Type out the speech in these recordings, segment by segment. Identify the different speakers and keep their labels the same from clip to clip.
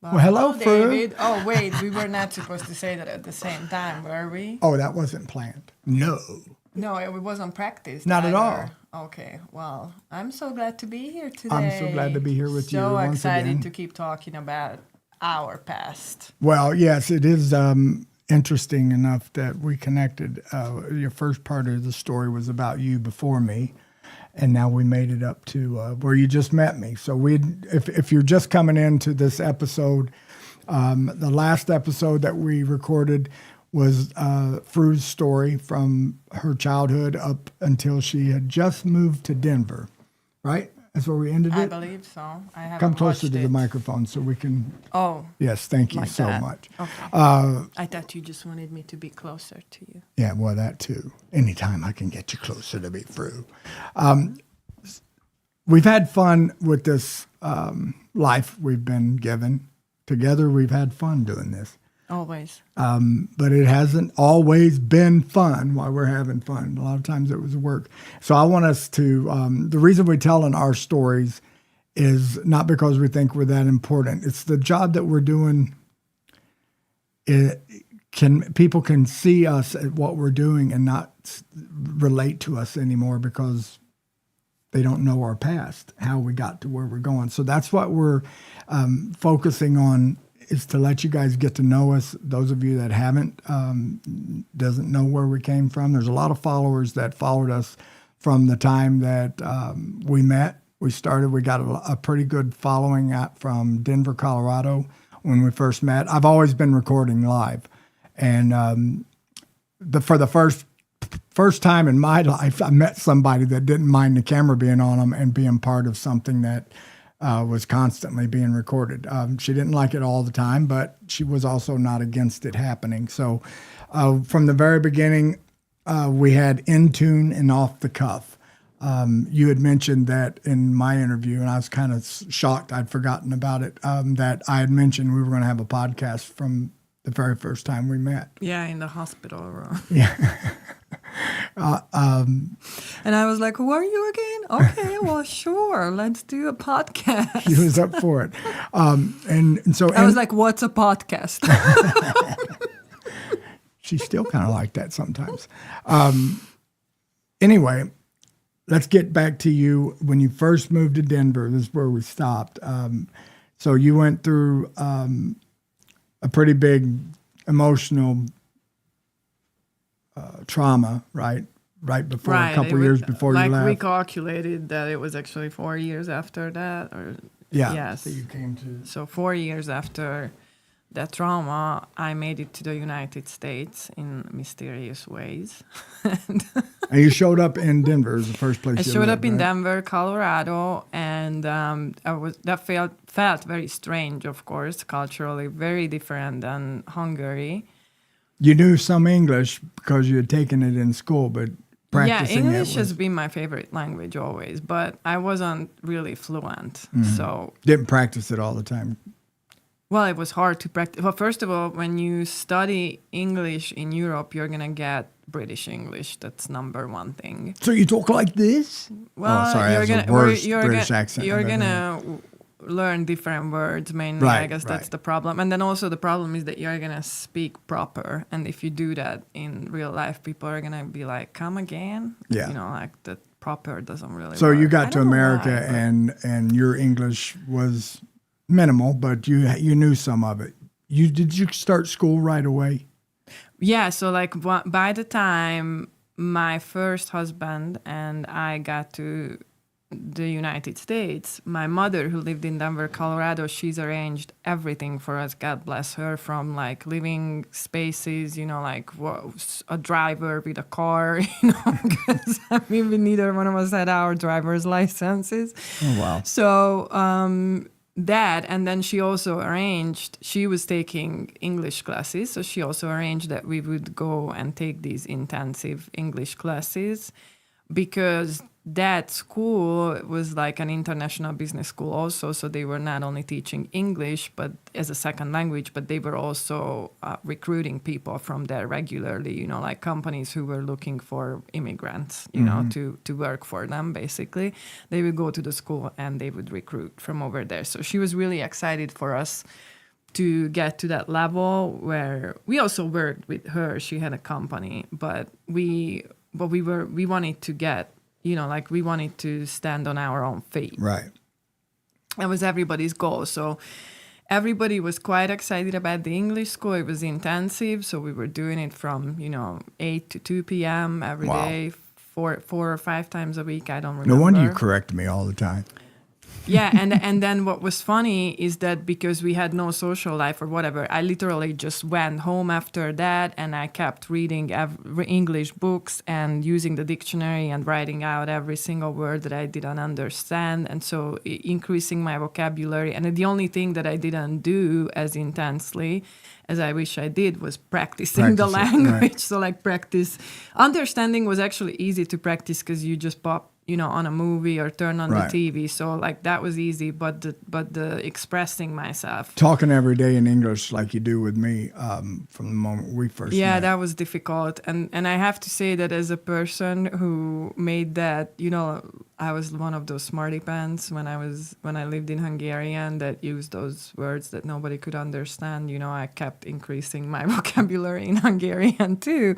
Speaker 1: Well, hello, Fru.
Speaker 2: David. Oh, wait, we were not supposed to say that at the same time, were we?
Speaker 1: Oh, that wasn't planned. No.
Speaker 2: No, it wasn't practiced.
Speaker 1: Not
Speaker 2: either.
Speaker 1: at all.
Speaker 2: Okay, well, I'm so glad to be here today.
Speaker 1: I'm so glad to be here with you once again.
Speaker 2: So excited to keep talking about our past.
Speaker 1: Well, yes, it is interesting enough that we connected. Your first part of the story was about you before me, and now we made it up to where you just met me. So if you're just coming into this episode, the last episode that we recorded was Fru's story from her childhood up until she had just moved to Denver, right? That's where we ended it?
Speaker 2: I believe so. I haven't
Speaker 1: Come closer
Speaker 2: watched
Speaker 1: to
Speaker 2: it.
Speaker 1: the microphone so we can...
Speaker 2: Oh.
Speaker 1: Yes, thank you
Speaker 2: like
Speaker 1: so
Speaker 2: that.
Speaker 1: much.
Speaker 2: Okay. I thought you just wanted me to be closer to you.
Speaker 1: Yeah, well, that too. Anytime I can get you closer to me, Fru. We've had fun with this life we've been given. Together, we've had fun doing this.
Speaker 2: Always.
Speaker 1: But it hasn't always been fun while we're having fun. A lot of times it was work. So I want us to, the reason we're telling our stories is not because we think we're that important. It's the job that we're doing. People can see us at what we're doing and not relate to us anymore because they don't know our past, how we got to where we're going. So that's what we're focusing on, is to let you guys get to know us. Those of you that haven't, doesn't know where we came from. There's a lot of followers that followed us from the time that we met. We got a pretty good following from Denver, Colorado when we first met. I've always been recording live. And for the first time in my life, I met somebody that didn't mind the camera being on them and being part of something that was constantly being recorded. She didn't like it all the time, but she was also not against it happening. So from the very beginning, we had in tune and off the cuff. You had mentioned that in my interview, and I was kind of shocked I'd forgotten about it, that I had mentioned we were going to have a podcast from the very first time we met.
Speaker 2: Yeah, in the hospital room.
Speaker 1: Yeah.
Speaker 2: And I was like, who are you again? Okay, well, sure. Let's do a podcast.
Speaker 1: She was up for it. And so
Speaker 2: I was like, what's a podcast?
Speaker 1: She's still kind of like that sometimes. Anyway, let's get back to you. When you first moved to Denver, this is where we stopped. So you went through a pretty big emotional trauma, right? Right before, a couple years before you left.
Speaker 2: Like we calculated that it was actually 4 years after that. Yes.
Speaker 1: So you came to...
Speaker 2: So 4 years after that trauma, I made it to the United States in mysterious ways.
Speaker 1: And you showed up in Denver as the first place
Speaker 2: I
Speaker 1: you
Speaker 2: showed
Speaker 1: lived,
Speaker 2: up in
Speaker 1: right?
Speaker 2: Denver, Colorado, and that felt very strange, of course, culturally, very different than Hungary.
Speaker 1: You knew some English because you had taken it in school, but practicing
Speaker 2: English has been my favorite language always, but I wasn't really fluent, so...
Speaker 1: Didn't practice it all the time.
Speaker 2: Well, it was hard to practice. Well, first of all, when you study English in Europe, you're going to get British English. That's number one thing.
Speaker 1: So you talk like this?
Speaker 2: Well,
Speaker 1: sorry,
Speaker 2: you're
Speaker 1: that's
Speaker 2: gonna,
Speaker 1: the worst
Speaker 2: you're
Speaker 1: British
Speaker 2: gonna,
Speaker 1: accent
Speaker 2: You're
Speaker 1: I've ever
Speaker 2: going
Speaker 1: heard.
Speaker 2: to learn different words mainly.
Speaker 1: Right,
Speaker 2: I guess that's
Speaker 1: right.
Speaker 2: the problem. And then also the problem is that you're going to speak proper. And if you do that in real life, people are going to be like, come again?
Speaker 1: Yeah.
Speaker 2: You know, like the proper doesn't really
Speaker 1: So
Speaker 2: work.
Speaker 1: you
Speaker 2: I
Speaker 1: got to
Speaker 2: don't know
Speaker 1: America
Speaker 2: why, but-
Speaker 1: and your English was minimal, but you knew some of it. Did you start school right away?
Speaker 2: Yeah, so like by the time my first husband and I got to the United States, my mother, who lived in Denver, Colorado, she's arranged everything for us, God bless her, from like living spaces, you know, like a driver with a car, you know, because I mean, neither one of us had our driver's licenses.
Speaker 1: Oh, wow.
Speaker 2: So that, and then she also arranged, she was taking English classes, so she also arranged that we would go and take these intensive English classes, because that school was like an international business school also, so they were not only teaching English but as a second language, but they were also recruiting people from there regularly, you know, like companies who were looking for immigrants, you know, to work for them, basically. They would go to the school and they would recruit from over there. So she was really excited for us to get to that level where we also worked with her. She had a company, but we wanted to get, like we wanted to stand on our own feet.
Speaker 1: Right.
Speaker 2: That was everybody's goal. So everybody was quite excited about the English school. It was intensive. So we were doing it from, 8 to 2 p.m. every day, 4 or 5 times a week. I don't remember.
Speaker 1: No wonder you correct me all the time.
Speaker 2: Yeah, and then what was funny is that because we had no social life or whatever, I literally just went home after that, and I kept reading English books and using the dictionary and writing out every single word that I didn't understand, and so increasing my vocabulary. And the only thing that I didn't do as intensely as I wish I did was practicing the language. Right. So like practice. Understanding was actually easy to practice because you just pop on a movie or turn on the TV. So like that was easy, but the expressing myself.
Speaker 1: Talking every day in English like you do with me from the moment we first met.
Speaker 2: That was difficult. And I have to say that as a person who made that, I was one of those smarty pants when I lived in Hungarian that used those words that nobody could understand. I kept increasing my vocabulary in Hungarian too,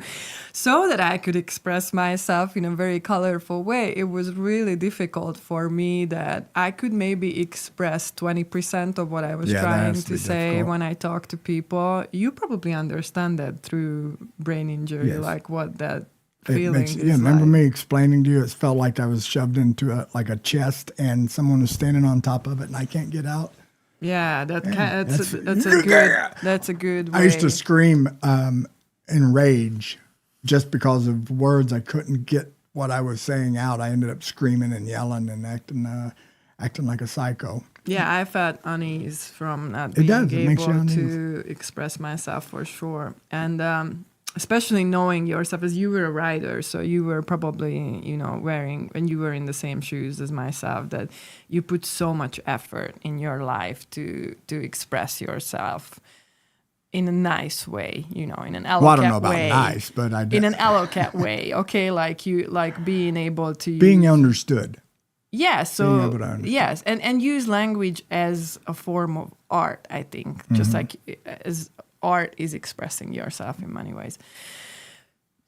Speaker 2: so that I could express myself in a very colorful way. It was really difficult for me that I could maybe express 20% of what I was trying to say difficult. When I talk to people. You probably understand that through brain injury, like what that feeling is
Speaker 1: remember
Speaker 2: like.
Speaker 1: Me explaining to you, it felt like I was shoved into a chest and someone was standing on top of it and I can't get out.
Speaker 2: Yeah, that's a good way.
Speaker 1: I used to scream in rage just because of words I couldn't get what I was saying out. I ended up screaming and yelling and acting like a psycho.
Speaker 2: Yeah, I felt unease from not being able to express myself for sure. And especially knowing yourself, as you were a writer, so you were probably, wearing, when you were in the same shoes as myself, that you put so much effort in your life to express yourself in a nice way, in an eloquent way.
Speaker 1: Well, I don't know about nice, but I did.
Speaker 2: In an eloquent way, okay? Like being able to...
Speaker 1: Being understood.
Speaker 2: Yeah, so... Yes, and use language as a form of art, I think. Just like as art is expressing yourself in many ways.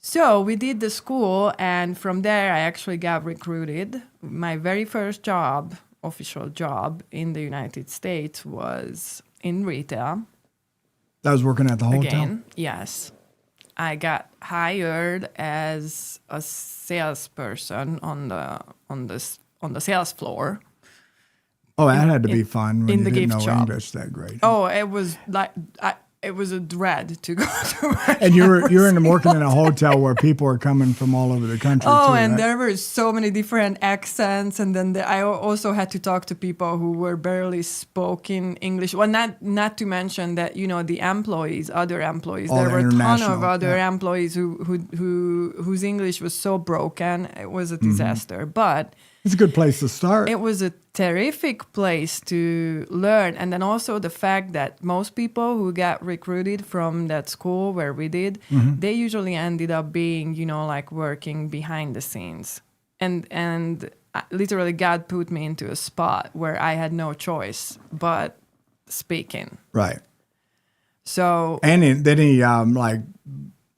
Speaker 2: So we did the school, and from there I actually got recruited. My very first job, official job in the United States, was in retail.
Speaker 1: That was working at the hotel?
Speaker 2: Again, yes. I got hired as a salesperson on the sales floor.
Speaker 1: Oh, that had to be fun when
Speaker 2: in
Speaker 1: you
Speaker 2: the
Speaker 1: didn't
Speaker 2: gift
Speaker 1: know
Speaker 2: shop.
Speaker 1: English that great.
Speaker 2: Oh, it was like it was a dread to go to work.
Speaker 1: And you're working in a hotel where people are coming from all over the country.
Speaker 2: Oh,
Speaker 1: too,
Speaker 2: and
Speaker 1: right?
Speaker 2: there were so many different accents, and then I also had to talk to people who were barely spoken English. Well, not to mention that the employees, other employees, there were a ton of other employees whose English was so broken, it was a disaster. But
Speaker 1: it's a good place to start.
Speaker 2: It was a terrific place to learn. And then also the fact that most people who got recruited from that school where we did, they usually ended up being, like working behind the scenes. And literally God put me into a spot where I had no choice but speaking.
Speaker 1: Right.
Speaker 2: So...
Speaker 1: And then he,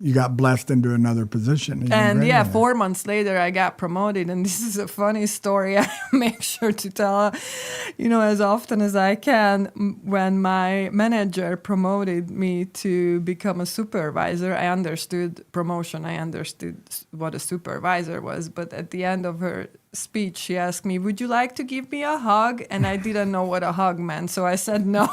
Speaker 1: you got blessed into another position.
Speaker 2: And 4 months later, I got promoted. And this is a funny story. I make sure to tell, as often as I can. When my manager promoted me to become a supervisor, I understood promotion. I understood what a supervisor was. But at the end of her speech, she asked me, "Would you like to give me a hug?" And I didn't know what a hug meant. So I said no.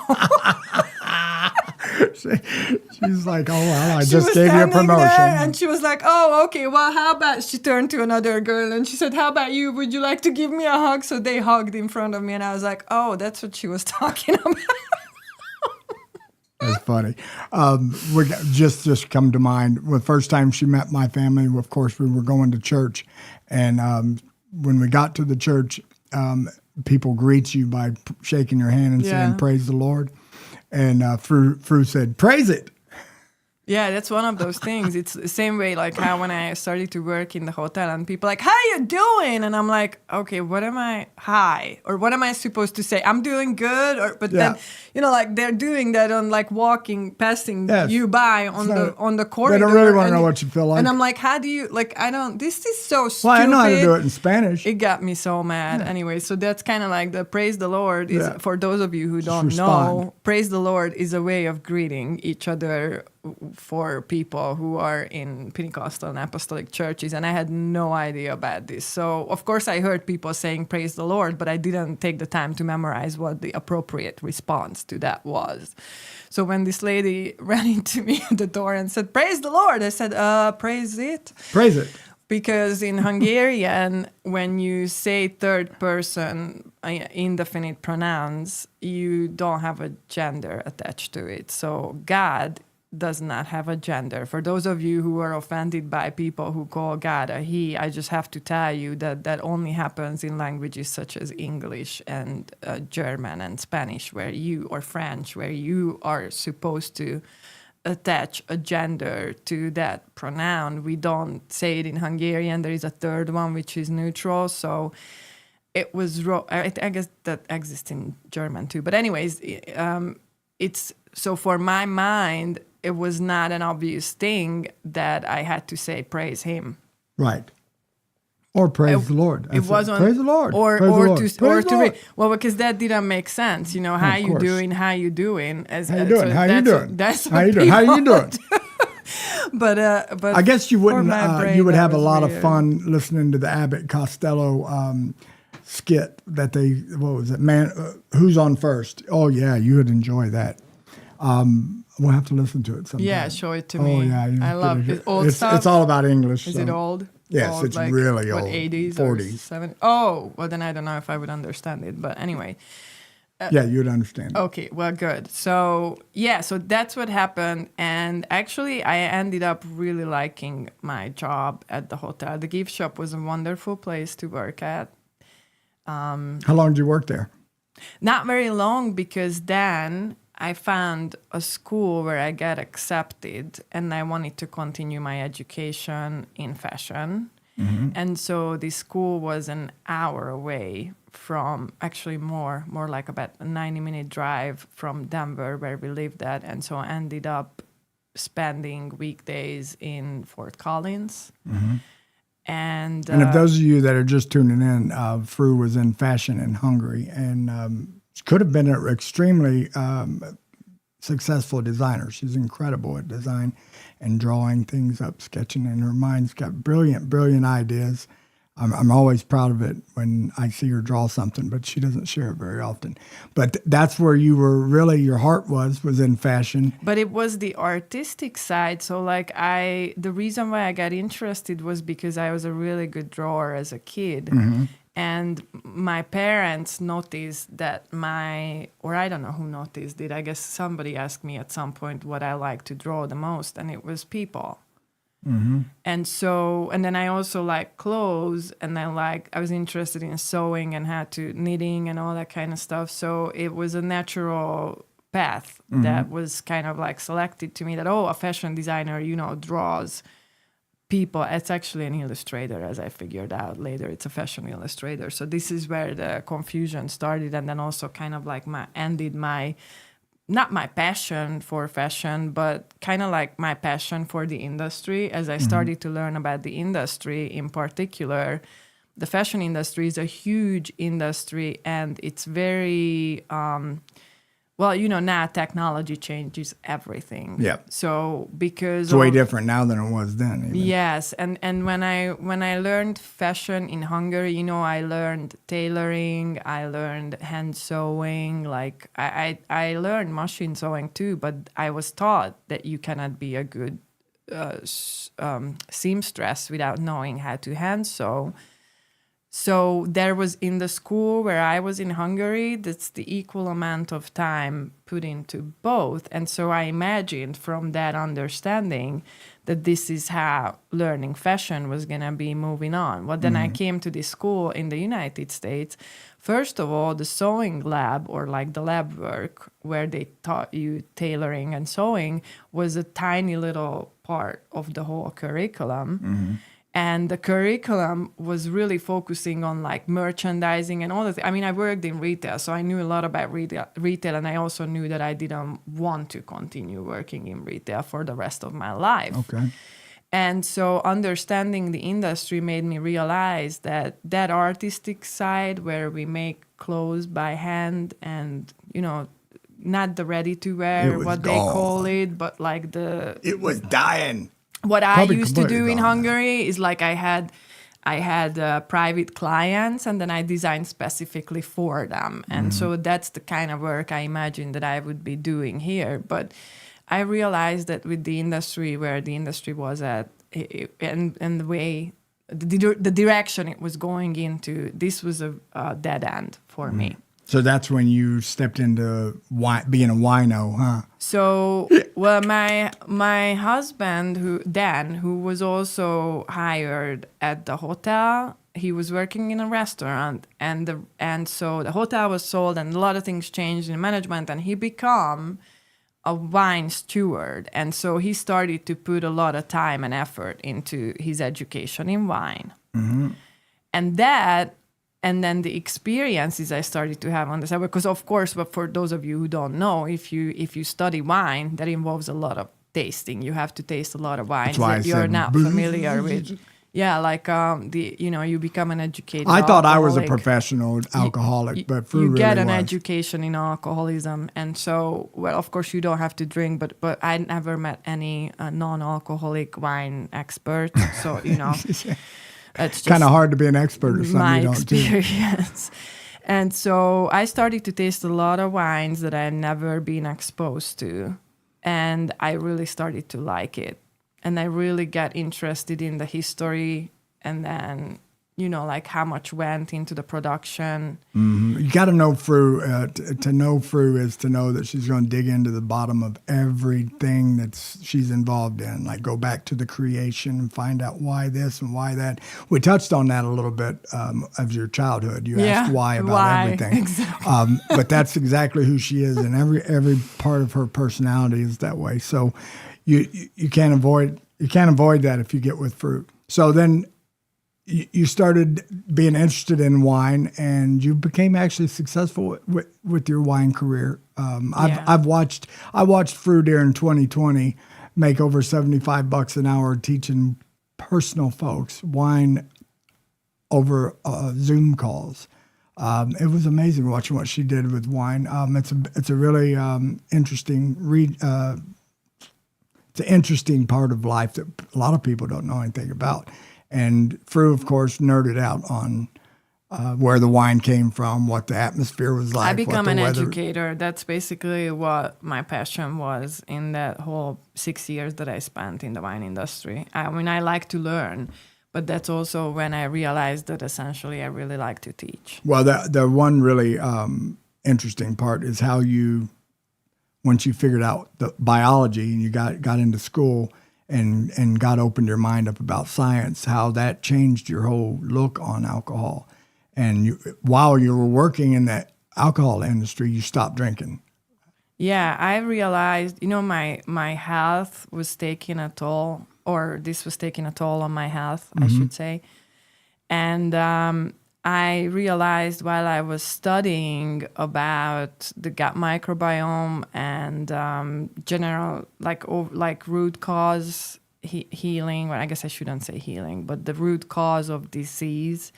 Speaker 1: She's like, "Oh, well, I just gave you a promotion."
Speaker 2: And she was like, "Oh, okay, well, how about..." She turned to another girl and she said, "How about you? Would you like to give me a hug?" So they hugged in front of me, and I was like, "Oh, that's what she was talking about."
Speaker 1: That's funny. We just come to mind. The first time she met my family, of course, we were going to church. And when we got to the church, people greet you by shaking your hand and saying, "Praise the Lord." And Fru said, "Praise it."
Speaker 2: Yeah, that's one of those things. It's the same way like how when I started to work in the hotel and people like, how you doing? And I'm like, okay, what am I, hi? Or what am I supposed to say? I'm doing good. But then, like they're doing that on like walking, passing you by on the corridor.
Speaker 1: They don't really want to know what you feel like.
Speaker 2: And I'm like, how do you, like, this is so stupid.
Speaker 1: Well, I know how to do it in Spanish.
Speaker 2: It got me so mad. Yeah. Anyway, so that's kind of like the praise the Lord is, for those of you who don't know, praise the Lord is a way of greeting each other for people who are in Pentecostal and Apostolic churches, and I had no idea about this. So, of course, I heard people saying praise the Lord, but I didn't take the time to memorize what the appropriate response to that was. So when this lady ran into me at the door and said, praise the Lord, I said, praise it.
Speaker 1: Praise it.
Speaker 2: Because in Hungarian, when you say third person indefinite pronouns, you don't have a gender attached to it. So God does not have a gender. For those of you who are offended by people who call God a he, I just have to tell you that that only happens in languages such as English and German and Spanish, or French, where you are supposed to attach a gender to that pronoun. We don't say it in Hungarian. There is a third one, which is neutral. So it was wrong. I guess that exists in German too. But anyways, it's so for my mind, it was not an obvious thing that I had to say praise him.
Speaker 1: Right. Or praise the Lord.
Speaker 2: It wasn't
Speaker 1: praise the Lord.
Speaker 2: Or
Speaker 1: praise
Speaker 2: or
Speaker 1: the
Speaker 2: to
Speaker 1: Lord.
Speaker 2: or to read. Well, because that didn't make sense. You know, how you doing? How you doing?
Speaker 1: How you doing? How you doing?
Speaker 2: That's
Speaker 1: how you doing? How you doing?
Speaker 2: But
Speaker 1: I guess you wouldn't. You would have a lot
Speaker 2: weird.
Speaker 1: of fun listening to the Abbott Costello skit that they. What was it? Man, who's on first? Oh yeah, you would enjoy that. We'll have to listen to it sometime.
Speaker 2: Yeah, show it to me.
Speaker 1: Oh yeah,
Speaker 2: I love it. Old stuff.
Speaker 1: It's all about English.
Speaker 2: Is it old?
Speaker 1: Yes,
Speaker 2: old,
Speaker 1: it's
Speaker 2: like,
Speaker 1: really old.
Speaker 2: What, 80s
Speaker 1: 40s.
Speaker 2: or 70s? Oh, well then I don't know if I would understand it. But anyway.
Speaker 1: Yeah, you'd understand.
Speaker 2: Okay, well, good. So, yeah, so that's what happened. And actually, I ended up really liking my job at the hotel. The gift shop was a wonderful place to work at.
Speaker 1: How long did you work there?
Speaker 2: Not very long, because then I found a school where I got accepted and I wanted to continue my education in fashion. Mm-hmm. And so the school was an hour away from, actually more like about a 90-minute drive from Denver where we lived at. And so I ended up spending weekdays in Fort Collins. Mm-hmm. And
Speaker 1: if those of you that are just tuning in, Fru was in fashion in Hungary and could have been an extremely successful designer. She's incredible at design and drawing things up, sketching, and her mind's got brilliant ideas. I'm always proud of it when I see her draw something, but she doesn't share it very often. But that's where you were really, your heart was in fashion.
Speaker 2: But it was the artistic side. So like the reason why I got interested was because I was a really good drawer as a kid. Mm-hmm. And my parents noticed that or I don't know who noticed it. I guess somebody asked me at some point what I like to draw the most, and it was people. Mm-hmm. And then I also like clothes, and I was interested in sewing and knitting and all that kind of stuff. So it was a natural path mm-hmm. that was kind of like selected to me that, a fashion designer, draws people. It's actually an illustrator, as I figured out later. It's a fashion illustrator. So this is where the confusion started, and then also kind of like not my passion for fashion, but kind of like my passion for the industry. As I started to learn about the industry in particular, the fashion industry is a huge industry, and it's very, now technology changes everything.
Speaker 1: Yeah.
Speaker 2: So because
Speaker 1: it's way different now than it was then. Even.
Speaker 2: Yes, and when I learned fashion in Hungary, I learned tailoring, I learned hand sewing, like I learned machine sewing too, but I was taught that you cannot be a good seamstress without knowing how to hand sew. So there was in the school where I was in Hungary, that's the equal amount of time put into both. And so I imagined from that understanding that this is how learning fashion was going to be moving on. But then I came to this school in the United States. First of all, the sewing lab, or like the lab work where they taught you tailoring and sewing, was a tiny little part of the whole curriculum. And the curriculum was really focusing on like merchandising and all that. I mean, I worked in retail, so I knew a lot about retail, and I also knew that I didn't want to continue working in retail for the rest of my life.
Speaker 1: Okay.
Speaker 2: And so understanding the industry made me realize that that artistic side where we make clothes by hand and, you know, not the ready to wear, what they call it, but like
Speaker 1: It was dying.
Speaker 2: what
Speaker 1: Probably
Speaker 2: I used to do
Speaker 1: completely
Speaker 2: in
Speaker 1: gone
Speaker 2: Hungary is like I had private clients, and then I designed specifically for them. And so that's the kind of work I imagined that I would be doing here. But I realized that with the industry, where the industry was at, and the way, the direction it was going into, this was a dead end for me.
Speaker 1: So that's when you stepped into being a wino, huh?
Speaker 2: So, well, my husband, who was also hired at the hotel, he was working in a restaurant, and so the hotel was sold, and a lot of things changed in management, and he became a wine steward, and so he started to put a lot of time and effort into his education in wine, and then the experiences I started to have on the side, because of course, but for those of you who don't know, if you study wine, that involves a lot of tasting. You have to taste a lot of wines that you're not familiar with. Yeah, like you become an educated.
Speaker 1: I thought I was a
Speaker 2: alcoholic.
Speaker 1: professional alcoholic, but Fru
Speaker 2: you
Speaker 1: really
Speaker 2: get an
Speaker 1: was.
Speaker 2: education in alcoholism, and so, well, of course, you don't have to drink, but I never met any non-alcoholic wine expert, so it's
Speaker 1: Kind of
Speaker 2: just
Speaker 1: hard to be an expert or something
Speaker 2: my
Speaker 1: you don't do.
Speaker 2: experience. And so I started to taste a lot of wines that I had never been exposed to, and I really started to like it. And I really got interested in the history, and then, like how much went into the production.
Speaker 1: You got to know Fru. To know Fru is to know that she's going to dig into the bottom of everything that she's involved in. Like go back to the creation and find out why this and why that. We touched on that a little bit of your childhood. You asked why about everything.
Speaker 2: Exactly.
Speaker 1: But that's exactly who she is, and every part of her personality is that way. So you can't avoid that if you get with Fru. So then you started being interested in wine, and you became actually successful with your wine career. I watched Fru during 2020 make over $75 an hour teaching personal folks wine over Zoom calls. It was amazing watching what she did with wine. It's a really interesting it's an interesting part of life that a lot of people don't know anything about. And Fru, of course, nerded out on where the wine came from, what the atmosphere was like.
Speaker 2: I become an
Speaker 1: weather.
Speaker 2: educator. That's basically what my passion was in that whole 6 years that I spent in the wine industry. I mean, I like to learn, but that's also when I realized that essentially I really like to teach.
Speaker 1: Well, the one really interesting part is how once you figured out the biology and you got into school and opened your mind up about science, how that changed your whole look on alcohol. And while you were working in that alcohol industry, you stopped drinking.
Speaker 2: Yeah, I realized, my health was taking a toll, or this was taking a toll on my health, I should say. And I realized while I was studying about the gut microbiome and general, like root cause healing, well, I guess I shouldn't say healing, but the root cause of disease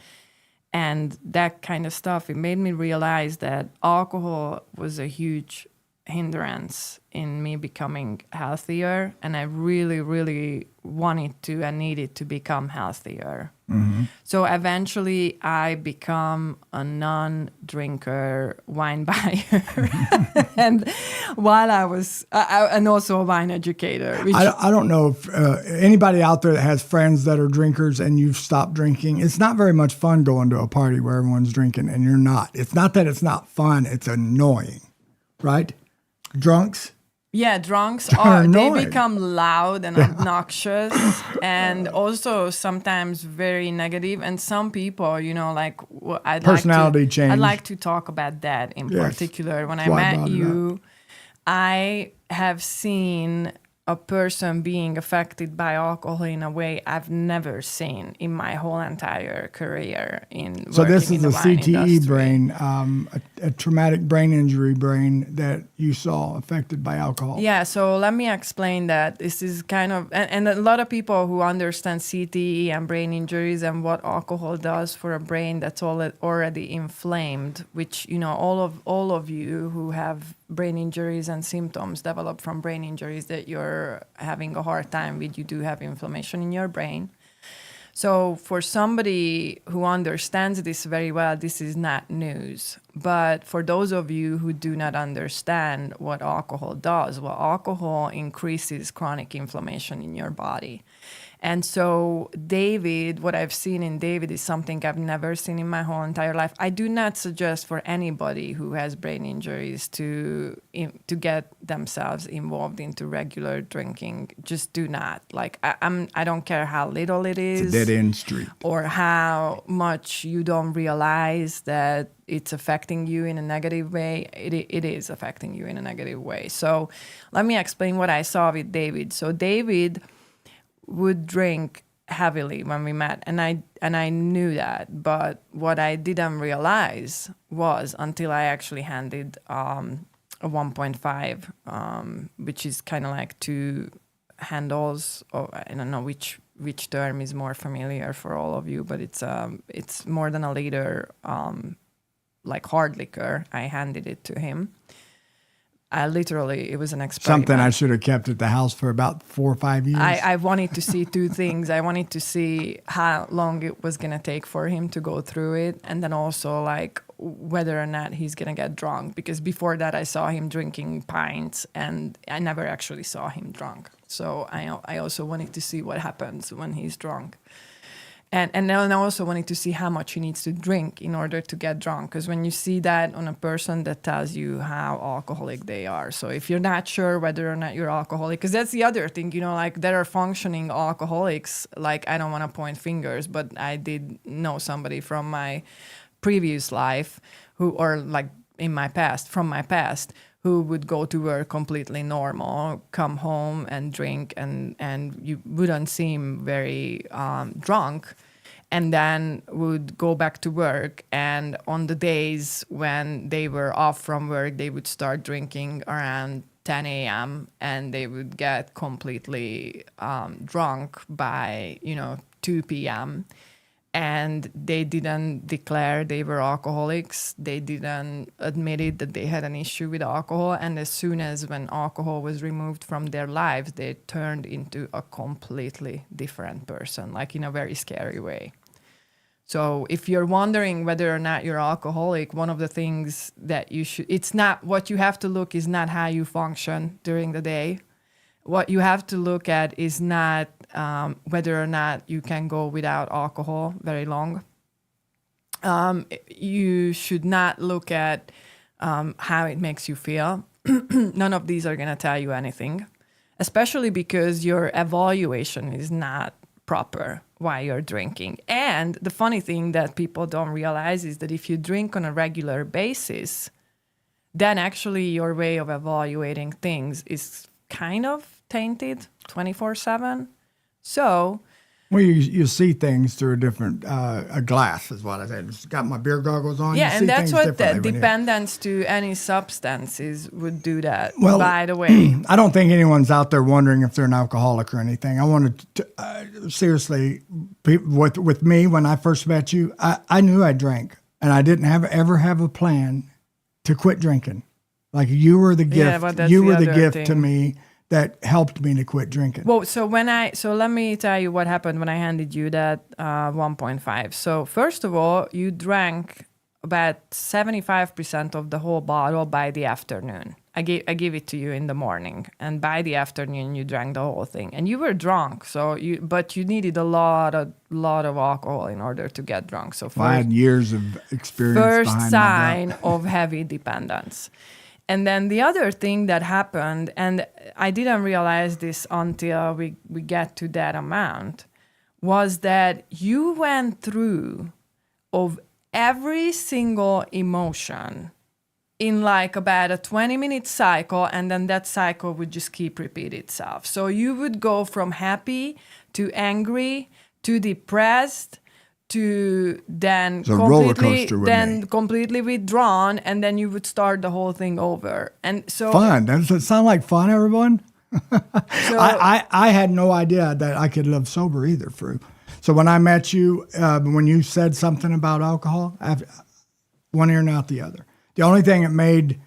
Speaker 2: and that kind of stuff, it made me realize that alcohol was a huge hindrance in me becoming healthier, and I really, really wanted to and needed to become healthier. So eventually I become a non-drinker wine buyer and while I was and also a wine educator. Which,
Speaker 1: I don't know if anybody out there that has friends that are drinkers and you've stopped drinking. It's not very much fun going to a party where everyone's drinking and you're not. It's not that it's not fun. It's annoying, right? Drunks.
Speaker 2: yeah, drunks
Speaker 1: They're
Speaker 2: they
Speaker 1: annoying.
Speaker 2: become loud and obnoxious and also sometimes very negative. And some people, you know, like
Speaker 1: Personality change.
Speaker 2: I'd like to talk about that in
Speaker 1: Yes.
Speaker 2: particular. When I
Speaker 1: That's why I
Speaker 2: met
Speaker 1: brought it
Speaker 2: you, I have seen a person being affected by alcohol in a way I've never seen in my whole entire career in
Speaker 1: So
Speaker 2: working
Speaker 1: this
Speaker 2: in
Speaker 1: is
Speaker 2: the
Speaker 1: a
Speaker 2: wine
Speaker 1: CTE
Speaker 2: industry.
Speaker 1: brain, a traumatic brain injury brain that you saw affected by alcohol.
Speaker 2: Yeah, so let me explain that. This is kind of, and a lot of people who understand CTE and brain injuries and what alcohol does for a brain that's already inflamed, which, you know, all of you who have brain injuries and symptoms develop from brain injuries that you're having a hard time with, you do have inflammation in your brain. So for somebody who understands this very well, this is not news. But for those of you who do not understand what alcohol does, well, alcohol increases chronic inflammation in your body. And so David, what I've seen in David is something I've never seen in my whole entire life. I do not suggest for anybody who has brain injuries to get themselves involved into regular drinking. Just do not. Like I don't care how little it is.
Speaker 1: It's a dead end street.
Speaker 2: Or how much you don't realize that it's affecting you in a negative way. It is affecting you in a negative way. So let me explain what I saw with David. So David would drink heavily when we met, and I knew that. But what I didn't realize was until I actually handed a 1.5, which is kind of like 2 handles. Or I don't know which term is more familiar for all of you, but it's more than a liter, like hard liquor. I handed it to him. It was an experiment.
Speaker 1: Something I should have kept at the house for about 4 or 5 years.
Speaker 2: I wanted to see 2 things. I wanted to see how long it was going to take for him to go through it. And then also like whether or not he's going to get drunk. Because before that, I saw him drinking pints and I never actually saw him drunk. So I also wanted to see what happens when he's drunk. And then I also wanted to see how much he needs to drink in order to get drunk. Because when you see that on a person, that tells you how alcoholic they are. So if you're not sure whether or not you're alcoholic, because that's the other thing, you know, like there are functioning alcoholics. Like I don't want to point fingers, but I did know somebody from my previous life from my past, who would go to work completely normal, come home and drink, and you wouldn't seem very drunk, and then would go back to work. And on the days when they were off from work, they would start drinking around 10 a.m. and they would get completely drunk by, 2 p.m. And they didn't declare they were alcoholics. They didn't admit it that they had an issue with alcohol. And as soon as when alcohol was removed from their lives, they turned into a completely different person, like in a very scary way. So if you're wondering whether or not you're alcoholic, one of the things that it's not, what you have to look is not how you function during the day. What you have to look at is not whether or not you can go without alcohol very long. You should not look at how it makes you feel. None of these are going to tell you anything, especially because your evaluation is not proper while you're drinking. And the funny thing that people don't realize is that if you drink on a regular basis, then actually your way of evaluating things is kind of tainted 24/7. So,
Speaker 1: well, you see things through a different a glass, is what I said. Just got my beer goggles on.
Speaker 2: yeah,
Speaker 1: you see
Speaker 2: and that's
Speaker 1: things
Speaker 2: what the
Speaker 1: differently when you-
Speaker 2: dependence to any substances would do that,
Speaker 1: Well,
Speaker 2: by the way.
Speaker 1: I don't think anyone's out there wondering if they're an alcoholic or anything. I wanted to seriously, with me when I first met you, I knew I drank, and I didn't ever have a plan to quit drinking. Like you were the gift.
Speaker 2: but that's
Speaker 1: You
Speaker 2: the
Speaker 1: were the
Speaker 2: other
Speaker 1: gift to
Speaker 2: thing.
Speaker 1: me that helped me to quit drinking.
Speaker 2: Well, so let me tell you what happened when I handed you that 1.5. So first of all, you drank about 75% of the whole bottle by the afternoon. I gave it to you in the morning, and by the afternoon you drank the whole thing, and you were drunk. But you needed a lot of alcohol in order to get drunk. So
Speaker 1: I had years of experience.
Speaker 2: first
Speaker 1: behind
Speaker 2: sign
Speaker 1: my belt.
Speaker 2: of heavy dependence. And then the other thing that happened, and I didn't realize this until we get to that amount, was that you went through of every single emotion in like about a 20-minute cycle, and then that cycle would just keep repeat itself. So you would go from happy to angry to depressed to then
Speaker 1: It's a roller coaster with me.
Speaker 2: completely withdrawn, and then you would start the whole thing over. And so
Speaker 1: Fun. Does it sound like fun, everyone?
Speaker 2: so
Speaker 1: I had no idea that I could live sober either, Fru. So when I met you, when you said something about alcohol, one ear and out the other. The only thing that made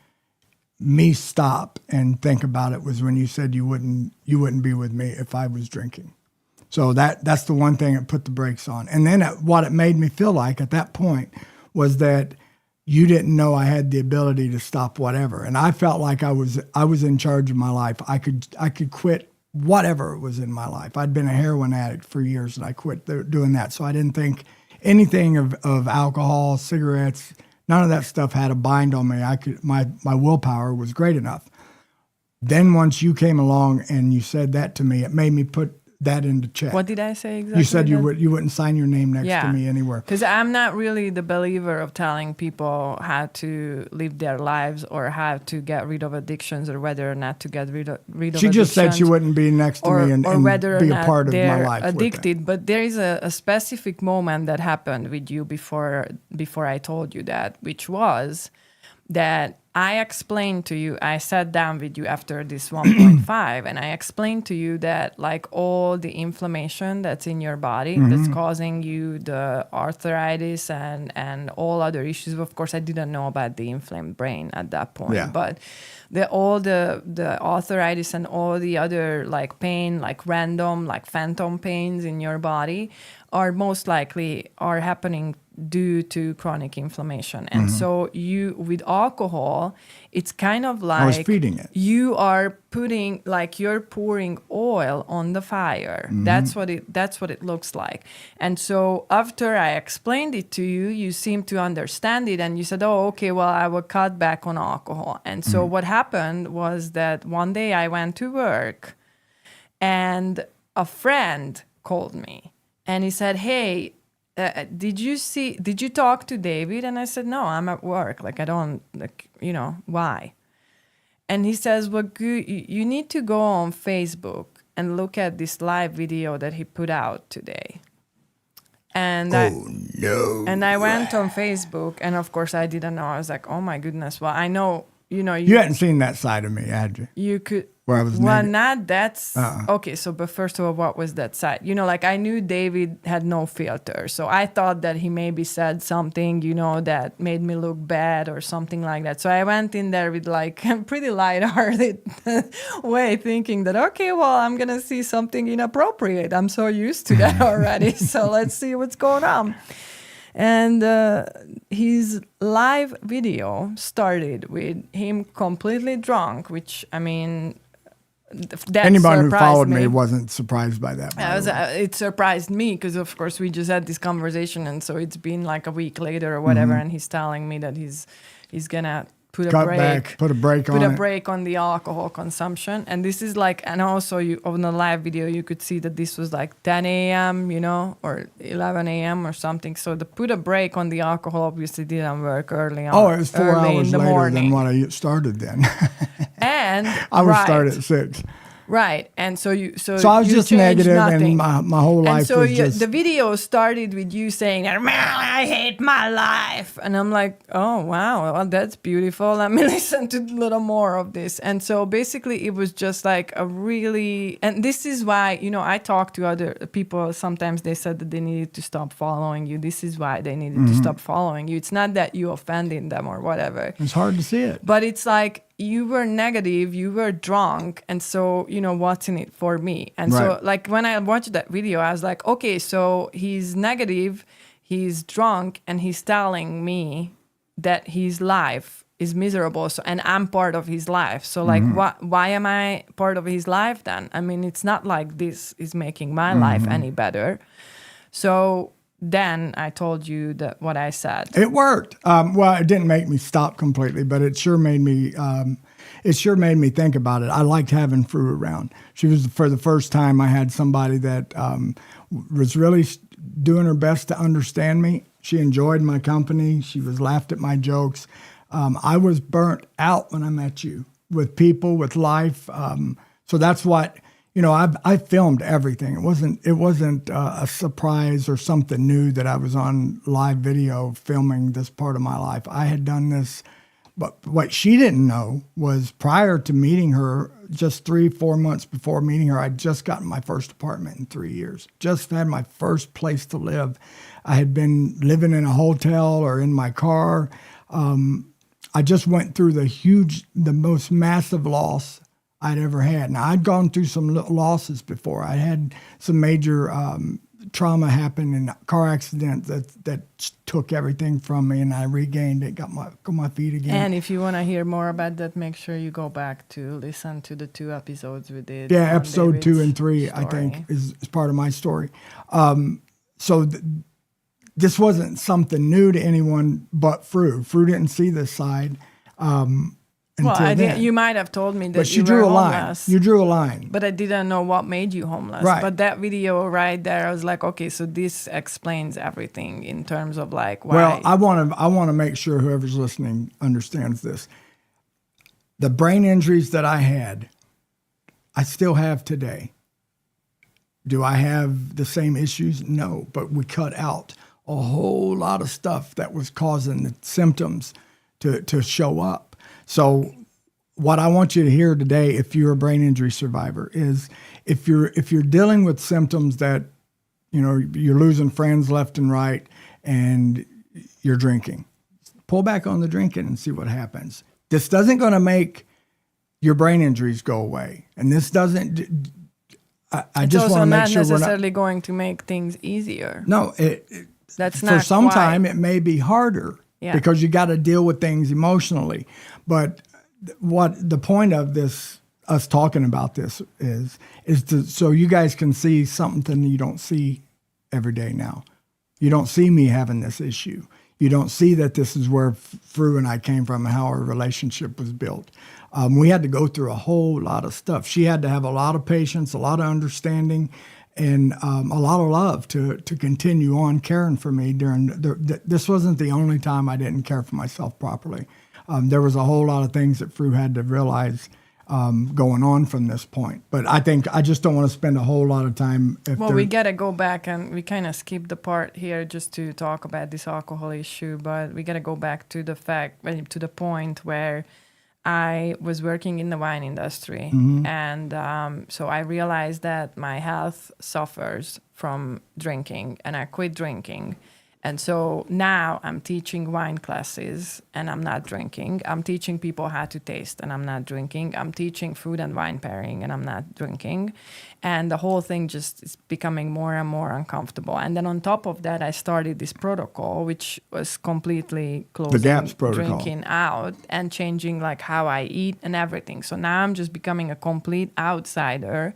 Speaker 1: me stop and think about it was when you said you wouldn't be with me if I was drinking. So that's the one thing that put the brakes on. And then what it made me feel like at that point was that you didn't know I had the ability to stop whatever. And I felt like I was in charge of my life. I could quit whatever was in my life. I'd been a heroin addict for years, and I quit doing that. So I didn't think anything of alcohol, cigarettes, none of that stuff had a bind on me. My willpower was great enough. Then once you came along and you said that to me, it made me put that into check.
Speaker 2: what did I say exactly?
Speaker 1: You said
Speaker 2: then?
Speaker 1: you wouldn't sign your name next to me anywhere.
Speaker 2: Because I'm not really the believer of telling people how to live their lives or how to get rid of addictions or whether or not to get rid of
Speaker 1: She just said she
Speaker 2: addictions,
Speaker 1: wouldn't be next to me and
Speaker 2: whether or
Speaker 1: be a
Speaker 2: not
Speaker 1: part of my
Speaker 2: they're
Speaker 1: life. with that.
Speaker 2: addicted. But there is a specific moment that happened with you before I told you that, which was that I explained to you, I sat down with you after this 1.5 and I explained to you that like all the inflammation that's in your body that's causing you the arthritis and all other issues. Of course, I didn't know about the inflamed brain at that point, but all the arthritis and all the other like pain, like random, like phantom pains in your body are most likely are happening due to chronic inflammation. And so you, with alcohol, it's kind of like
Speaker 1: I was feeding it.
Speaker 2: You are putting, like you're pouring oil on the fire. That's what it looks like. And so after I explained it to you, you seemed to understand it and you said, oh, okay, well, I will cut back on alcohol. And so what happened was that one day I went to work and a friend called me and he said, hey, did you talk to David? And I said, no, I'm at work. Like, I don't, like, why? And he says, well, you need to go on Facebook and look at this live video that he put out today. And I went on Facebook, and of course I didn't know. I was like, oh my goodness. Well, I know, you
Speaker 1: hadn't seen that side of me, had you?
Speaker 2: You could.
Speaker 1: Where I was
Speaker 2: well,
Speaker 1: negative.
Speaker 2: not that's okay. So, but first of all, what was that side? Like I knew David had no filter, so I thought that he maybe said something, that made me look bad or something like that. So I went in there with like a pretty lighthearted way, thinking that okay, well, I'm gonna see something inappropriate. I'm so used to that already. So let's see what's going on. And his live video started with him completely drunk, which I mean. That
Speaker 1: Anybody who followed
Speaker 2: me
Speaker 1: me wasn't surprised by that.
Speaker 2: It surprised me because, of course, we just had this conversation, and so it's been like a week later or whatever, and he's telling me that he's gonna put a break on the alcohol consumption. And this is like, and also on the live video you could see that this was like 10 a.m. Or 11 a.m. or something. So the put a break on the alcohol obviously didn't work early on.
Speaker 1: Oh, it was 4 hours later
Speaker 2: morning.
Speaker 1: than what I started then.
Speaker 2: And
Speaker 1: I would start at 6.
Speaker 2: Right, and so
Speaker 1: I was just negative,
Speaker 2: nothing.
Speaker 1: and my whole life was just.
Speaker 2: The video started with you saying, "I hate my life," and I'm like, "Oh wow, well, that's beautiful. Let me listen to a little more of this." And so basically, it was just like a really, and this is why I talk to other people. Sometimes they said that they needed to stop following you. This is why they needed to stop following you. It's not that you offended them or whatever.
Speaker 1: It's hard to see it,
Speaker 2: but it's like. you were negative, you were drunk, and so, what's in it for me? And so,
Speaker 1: Right.
Speaker 2: like, when I watched that video, I was like, okay, so he's negative, he's drunk, and he's telling me that his life is miserable. So, and I'm part of his life. So, like, why am I part of his life then? I mean, it's not like this is making my life any better. So then I told you that what I said.
Speaker 1: It worked. Well, it didn't make me stop completely, but it sure made me. It sure made me think about it. I liked having Fru around. She was, for the first time, I had somebody that was really doing her best to understand me. She enjoyed my company. She was laughed at my jokes. I was burnt out when I met you, with people, with life. So that's what. I filmed everything. It wasn't a surprise or something new that I was on live video filming this part of my life. I had done this, but what she didn't know was prior to meeting her, just 3-4 months before meeting her, I'd just gotten my first apartment in 3 years. Just had my first place to live. I had been living in a hotel or in my car. I just went through the most massive loss I'd ever had. Now, I'd gone through some losses before. I had some major trauma happen in a car accident that took everything from me, and I regained it, got my feet again.
Speaker 2: And if you want to hear more about that, make sure you go back to listen to the 2 episodes we did.
Speaker 1: Yeah, episode
Speaker 2: David's
Speaker 1: 2 and 3,
Speaker 2: story.
Speaker 1: I think, is part of my story. This wasn't something new to anyone but Fru. Fru didn't see this side.
Speaker 2: You might have told me that
Speaker 1: but she
Speaker 2: you
Speaker 1: drew
Speaker 2: were
Speaker 1: a line.
Speaker 2: homeless.
Speaker 1: You drew a line.
Speaker 2: But I didn't know what made you homeless.
Speaker 1: Right.
Speaker 2: But that video right there, I was like, okay, so this explains everything in terms of like why.
Speaker 1: Well, I want to make sure whoever's listening understands this. The brain injuries that I had, I still have today. Do I have the same issues? No, but we cut out a whole lot of stuff that was causing the symptoms to show up. So what I want you to hear today, if you're a brain injury survivor, is if you're dealing with symptoms that, you're losing friends left and right and you're drinking, pull back on the drinking and see what happens. This doesn't going to make your brain injuries go away. And this doesn't, I just want to make sure
Speaker 2: it's also not necessarily going to make things easier.
Speaker 1: No,
Speaker 2: that's
Speaker 1: for
Speaker 2: not
Speaker 1: some
Speaker 2: quite.
Speaker 1: time it may be harder because you got to deal with things emotionally. But what the point of this, us talking about this, is so you guys can see something you don't see every day now. You don't see me having this issue. You don't see that this is where Fru and I came from and how our relationship was built. We had to go through a whole lot of stuff. She had to have a lot of patience, a lot of understanding, and a lot of love to continue on caring for me during this wasn't the only time I didn't care for myself properly. There was a whole lot of things that Fru had to realize going on from this point. But I think I just don't want to spend a whole lot of time.
Speaker 2: We got to go back, and we kind of skipped the part here just to talk about this alcohol issue, but we got to go back to the point where I was working in the wine industry.
Speaker 1: Mm-hmm.
Speaker 2: And so I realized that my health suffers from drinking, and I quit drinking. And so now I'm teaching wine classes and I'm not drinking. I'm teaching people how to taste and I'm not drinking. I'm teaching food and wine pairing and I'm not drinking. And the whole thing just is becoming more and more uncomfortable. And then on top of that, I started this protocol, which was completely closing
Speaker 1: the GAPS protocol,
Speaker 2: drinking out and changing like how I eat and everything. So now I'm just becoming a complete outsider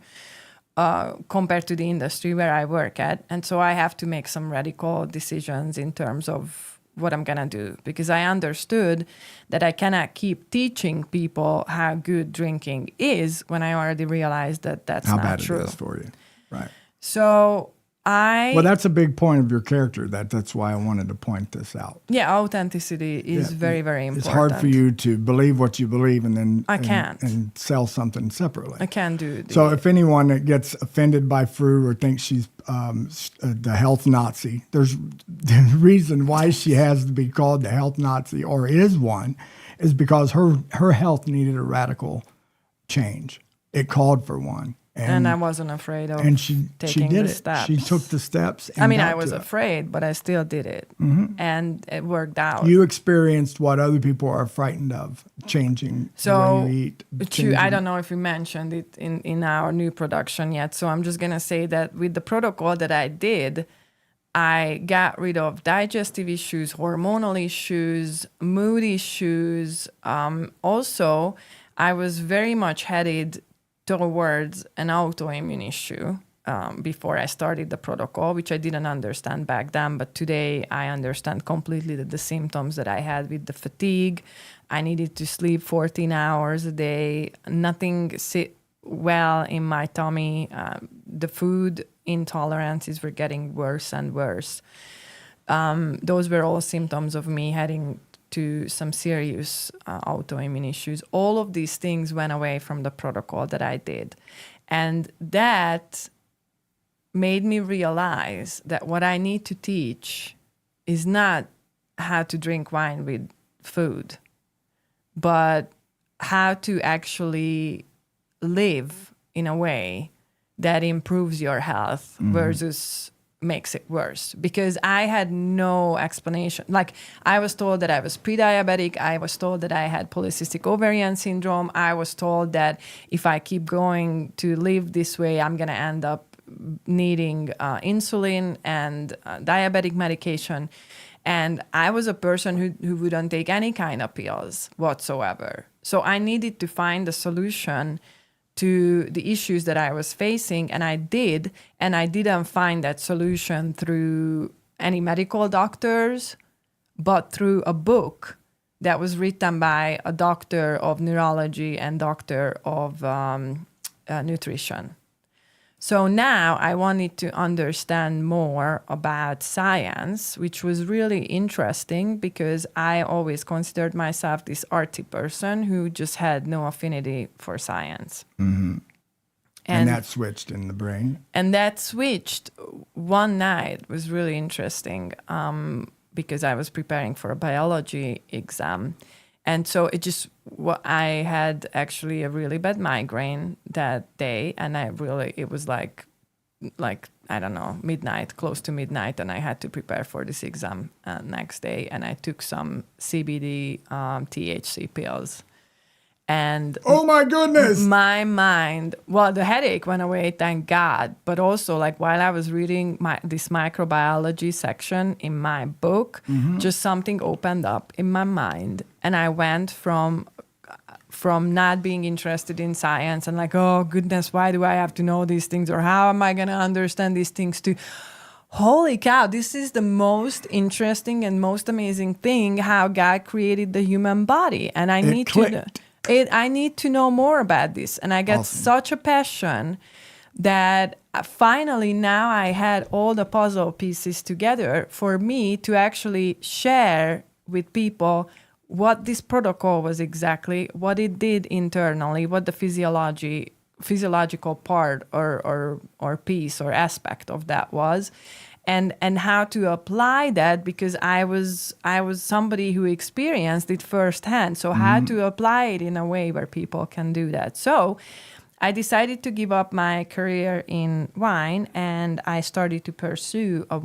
Speaker 2: compared to the industry where I work at. And so I have to make some radical decisions in terms of what I'm going to do, because I understood that I cannot keep teaching people how good drinking is when I already realized that that's not true.
Speaker 1: How bad it is for you. Right.
Speaker 2: So
Speaker 1: Well, that's a big point of your character. That's why I wanted to point this out.
Speaker 2: Yeah, authenticity is very, very important.
Speaker 1: It's hard for you to believe what you believe and then
Speaker 2: I can't.
Speaker 1: And sell something separately.
Speaker 2: I can't do it.
Speaker 1: So if anyone that gets offended by Fru or thinks she's the health Nazi, there's the reason why she has to be called the health Nazi, or is one, is because her health needed a radical change. It called for one.
Speaker 2: And I wasn't afraid of
Speaker 1: and she
Speaker 2: taking
Speaker 1: did
Speaker 2: the
Speaker 1: it.
Speaker 2: steps.
Speaker 1: She took the steps. And
Speaker 2: I mean,
Speaker 1: got
Speaker 2: I was
Speaker 1: to it.
Speaker 2: afraid, but I still did it. And it worked out.
Speaker 1: You experienced what other people are frightened of, changing the way you eat.
Speaker 2: I don't know if we mentioned it in our new production yet. So I'm just going to say that with the protocol that I did, I got rid of digestive issues, hormonal issues, mood issues. Also, I was very much headed towards an autoimmune issue before I started the protocol, which I didn't understand back then. But today I understand completely that the symptoms that I had with the fatigue, I needed to sleep 14 hours a day, nothing sit well in my tummy. The food intolerances were getting worse and worse. Those were all symptoms of me heading to some serious autoimmune issues. All of these things went away from the protocol that I did. And that made me realize that what I need to teach is not how to drink wine with food, but how to actually live in a way that improves your health versus makes it worse. Because I had no explanation. Like, I was told that I was pre-diabetic. I was told that I had polycystic ovarian syndrome. I was told that if I keep going to live this way, I'm going to end up needing insulin and diabetic medication. And I was a person who wouldn't take any kind of pills whatsoever. So I needed to find a solution to the issues that I was facing, and I did, and I didn't find that solution through any medical doctors, but through a book that was written by a doctor of neurology and doctor of nutrition. So now I wanted to understand more about science, which was really interesting because I always considered myself this artsy person who just had no affinity for science.
Speaker 1: Mm-hmm. And that switched in the brain? And
Speaker 2: that switched one night. It was really interesting because I was preparing for a biology exam. And so I had actually a really bad migraine that day. And it was like, I don't know, midnight, close to midnight. And I had to prepare for this exam next day. And I took some CBD THC pills. And
Speaker 1: oh my goodness,
Speaker 2: my mind, well, the headache went away, thank God. But also, like, while I was reading this microbiology section in my book, just something opened up in my mind. And I went from not being interested in science and like, oh goodness, why do I have to know these things? Or how am I going to understand these things to, holy cow, this is the most interesting and most amazing thing, how God created the human body. And I need to know more about this. And I got such a passion that finally now I had all the puzzle pieces together for me to actually share with people what this protocol was exactly, what it did internally, what the physiological part or piece or aspect of that was. And how to apply that, because I was somebody who experienced it firsthand. So how to apply it in a way where people can do that. So I decided to give up my career in wine, and I started to pursue a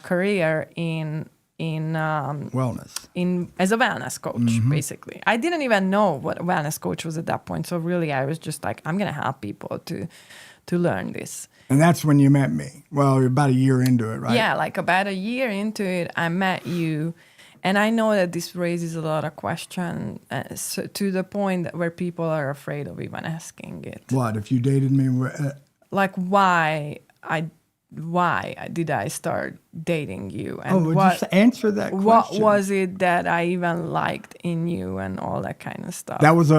Speaker 2: career in
Speaker 1: wellness,
Speaker 2: as a wellness coach. Basically, I didn't even know what a wellness coach was at that point. So really, I was just like, I'm going to help people to learn this.
Speaker 1: And that's when you met me. Well, about a year into it, right?
Speaker 2: Yeah, like about a year into it, I met you. And I know that this raises a lot of questions to the point where people are afraid of even asking it.
Speaker 1: What, if you dated me?
Speaker 2: Like, why did I start dating you? And
Speaker 1: just answer that question.
Speaker 2: What was it that I even liked in you and all that kind of stuff?
Speaker 1: That was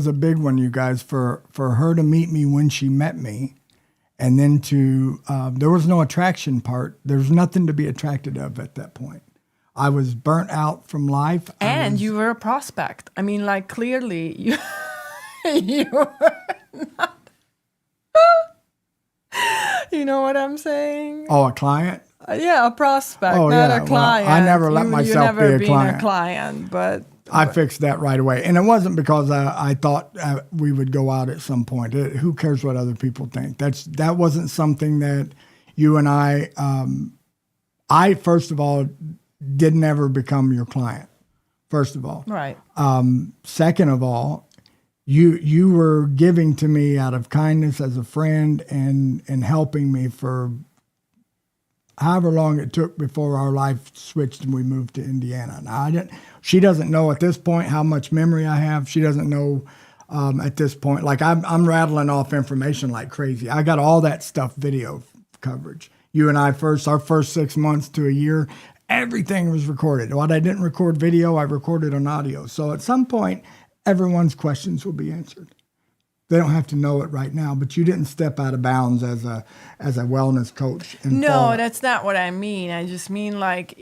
Speaker 1: a big one, you guys, for her to meet me when she met me. And then there was no attraction part. There's nothing to be attracted of at that point. I was burnt out from life.
Speaker 2: And you were a prospect. I mean, like, clearly you were not. You know what I'm saying?
Speaker 1: Oh, a client?
Speaker 2: Yeah, a prospect, not a client.
Speaker 1: Well, I never let myself be a client.
Speaker 2: But
Speaker 1: I fixed that right away. And it wasn't because I thought we would go out at some point. Who cares what other people think? That wasn't something that you and I first of all, didn't ever become your client, first of all.
Speaker 2: Right.
Speaker 1: Second of all, you were giving to me out of kindness as a friend and helping me for however long it took before our life switched and we moved to Indiana. Now, she doesn't know at this point how much memory I have. She doesn't know at this point. Like I'm rattling off information like crazy. I got all that stuff video coverage. You and I our first 6 months to a year, everything was recorded. What I didn't record video, I recorded on audio. So at some point, everyone's questions will be answered. They don't have to know it right now, but you didn't step out of bounds as a wellness coach.
Speaker 2: No, that's not what I mean. I just mean like,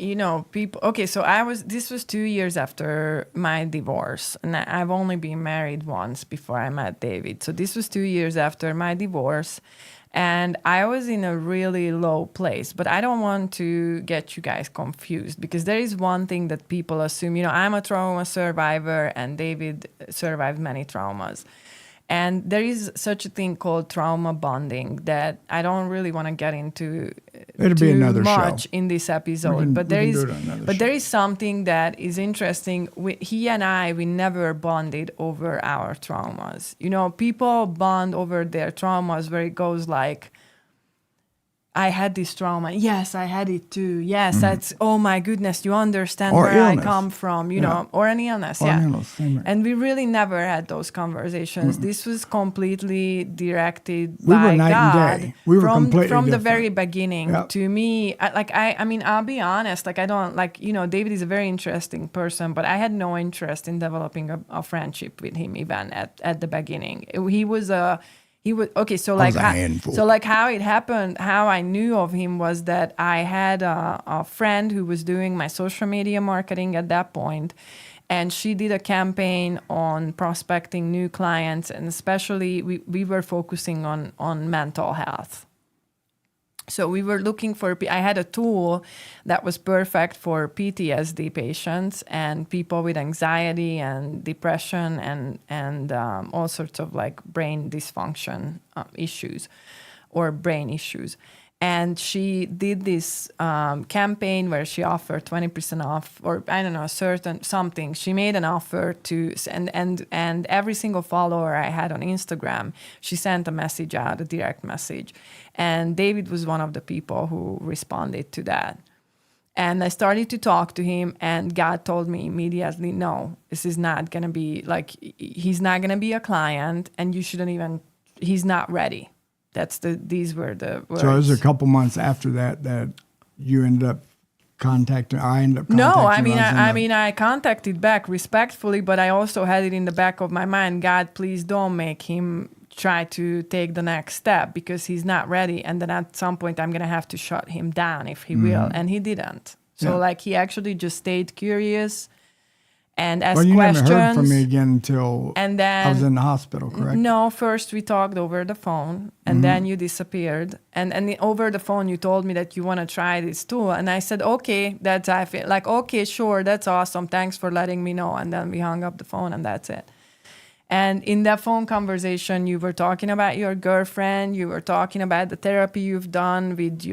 Speaker 2: people. Okay, so this was 2 years after my divorce, and I've only been married once before I met David. So this was 2 years after my divorce, and I was in a really low place. But I don't want to get you guys confused, because there is one thing that people assume. I'm a trauma survivor, and David survived many traumas. And there is such a thing called trauma bonding that I don't really want to get into too much in this episode. But there is something that is interesting. He and we never bonded over our traumas. People bond over their traumas where it goes like, I had this trauma. Yes, I had it too. Yes, that's, oh my goodness, you understand where illness. I come from, or an illness. And we really never had those conversations. This was completely directed by
Speaker 1: night
Speaker 2: God.
Speaker 1: And day. We were completely
Speaker 2: from the
Speaker 1: different.
Speaker 2: very beginning. To me, I mean, I'll be honest, I don't, David is a very interesting person, but I had no interest in developing a friendship with him even at the beginning. He was okay. So how it happened, how I knew of him was that I had a friend who was doing my social media marketing at that point, and she did a campaign on prospecting new clients, and especially we were focusing on mental health. So we were looking I had a tool that was perfect for PTSD patients and people with anxiety and depression and all sorts of like brain dysfunction issues or brain issues. And she did this campaign where she offered 20% off, or I don't know, something. She made an offer and every single follower I had on Instagram, she sent a message out, a direct message. And David was one of the people who responded to that. And I started to talk to him, and God told me immediately, no, this is not going to be he's not going to be a client, and he's not ready. These were the words.
Speaker 1: So it was a couple months after that you ended up contacting.
Speaker 2: No, I contacted back respectfully, but I also had it in the back of my mind, God, please don't make him try to take the next step because he's not ready. And then at some point I'm going to have to shut him down if he will. And he didn't. So he actually just stayed curious and asked questions.
Speaker 1: Well, you never heard from me again until I was in the hospital, correct?
Speaker 2: No, first we talked over the phone, and then you disappeared. And over the phone, you told me that you want to try this tool. And I said, okay, I feel like, okay, sure, that's awesome. Thanks for letting me know. And then we hung up the phone, and that's it. And in that phone conversation, you were talking about your girlfriend. You were talking about the therapy you've done with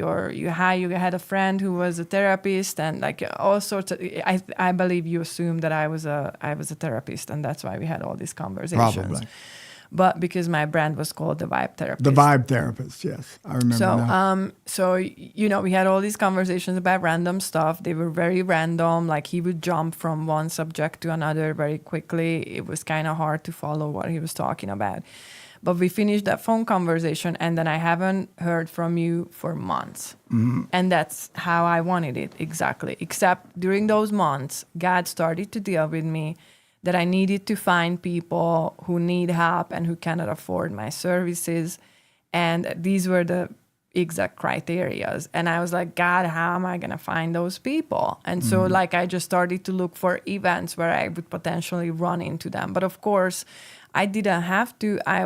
Speaker 2: how you had a friend who was a therapist, and like all sorts of. I believe you assumed that I was a therapist, and that's why we had all these conversations.
Speaker 1: Probably.
Speaker 2: But because my brand was called the Vibe Therapist.
Speaker 1: The Vibe Therapist, yes, I remember.
Speaker 2: So we had all these conversations about random stuff. They were very random. Like he would jump from one subject to another very quickly. It was kind of hard to follow what he was talking about. But we finished that phone conversation, and then I haven't heard from you for months. And that's how I wanted it exactly. Except during those months, God started to deal with me that I needed to find people who need help and who cannot afford my services. And these were the exact criterias. And I was like, God, how am I going to find those people? And so I just started to look for events where I would potentially run into them. But of course, I didn't have to. I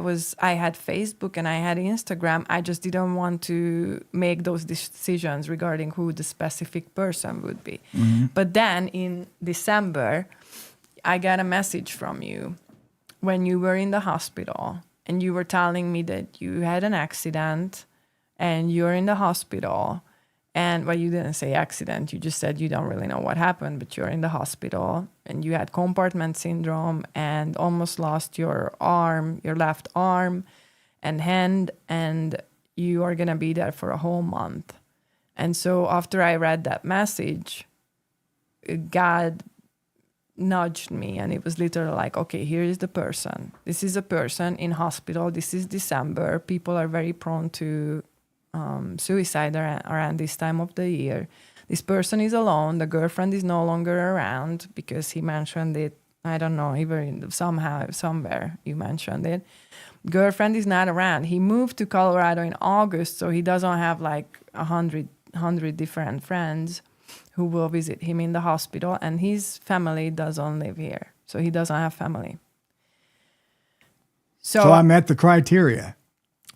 Speaker 2: had Facebook and I had Instagram. I just didn't want to make those decisions regarding who the specific person would be. But then in December, I got a message from you when you were in the hospital and you were telling me that you had an accident and you're in the hospital. And well, you didn't say accident. You just said you don't really know what happened, but you're in the hospital and you had compartment syndrome and almost lost your arm, your left arm and hand, and you are going to be there for a whole month. And so after I read that message, God nudged me and it was literally like, okay, here is the person. This is a person in hospital. This is December. People are very prone to suicide around this time of the year. This person is alone. The girlfriend is no longer around because he mentioned it. I don't know, even somewhere you mentioned it. Girlfriend is not around. He moved to Colorado in August, so he doesn't have like 100 different friends who will visit him in the hospital, and his family doesn't live here, so he doesn't have family.
Speaker 1: So I met the criteria.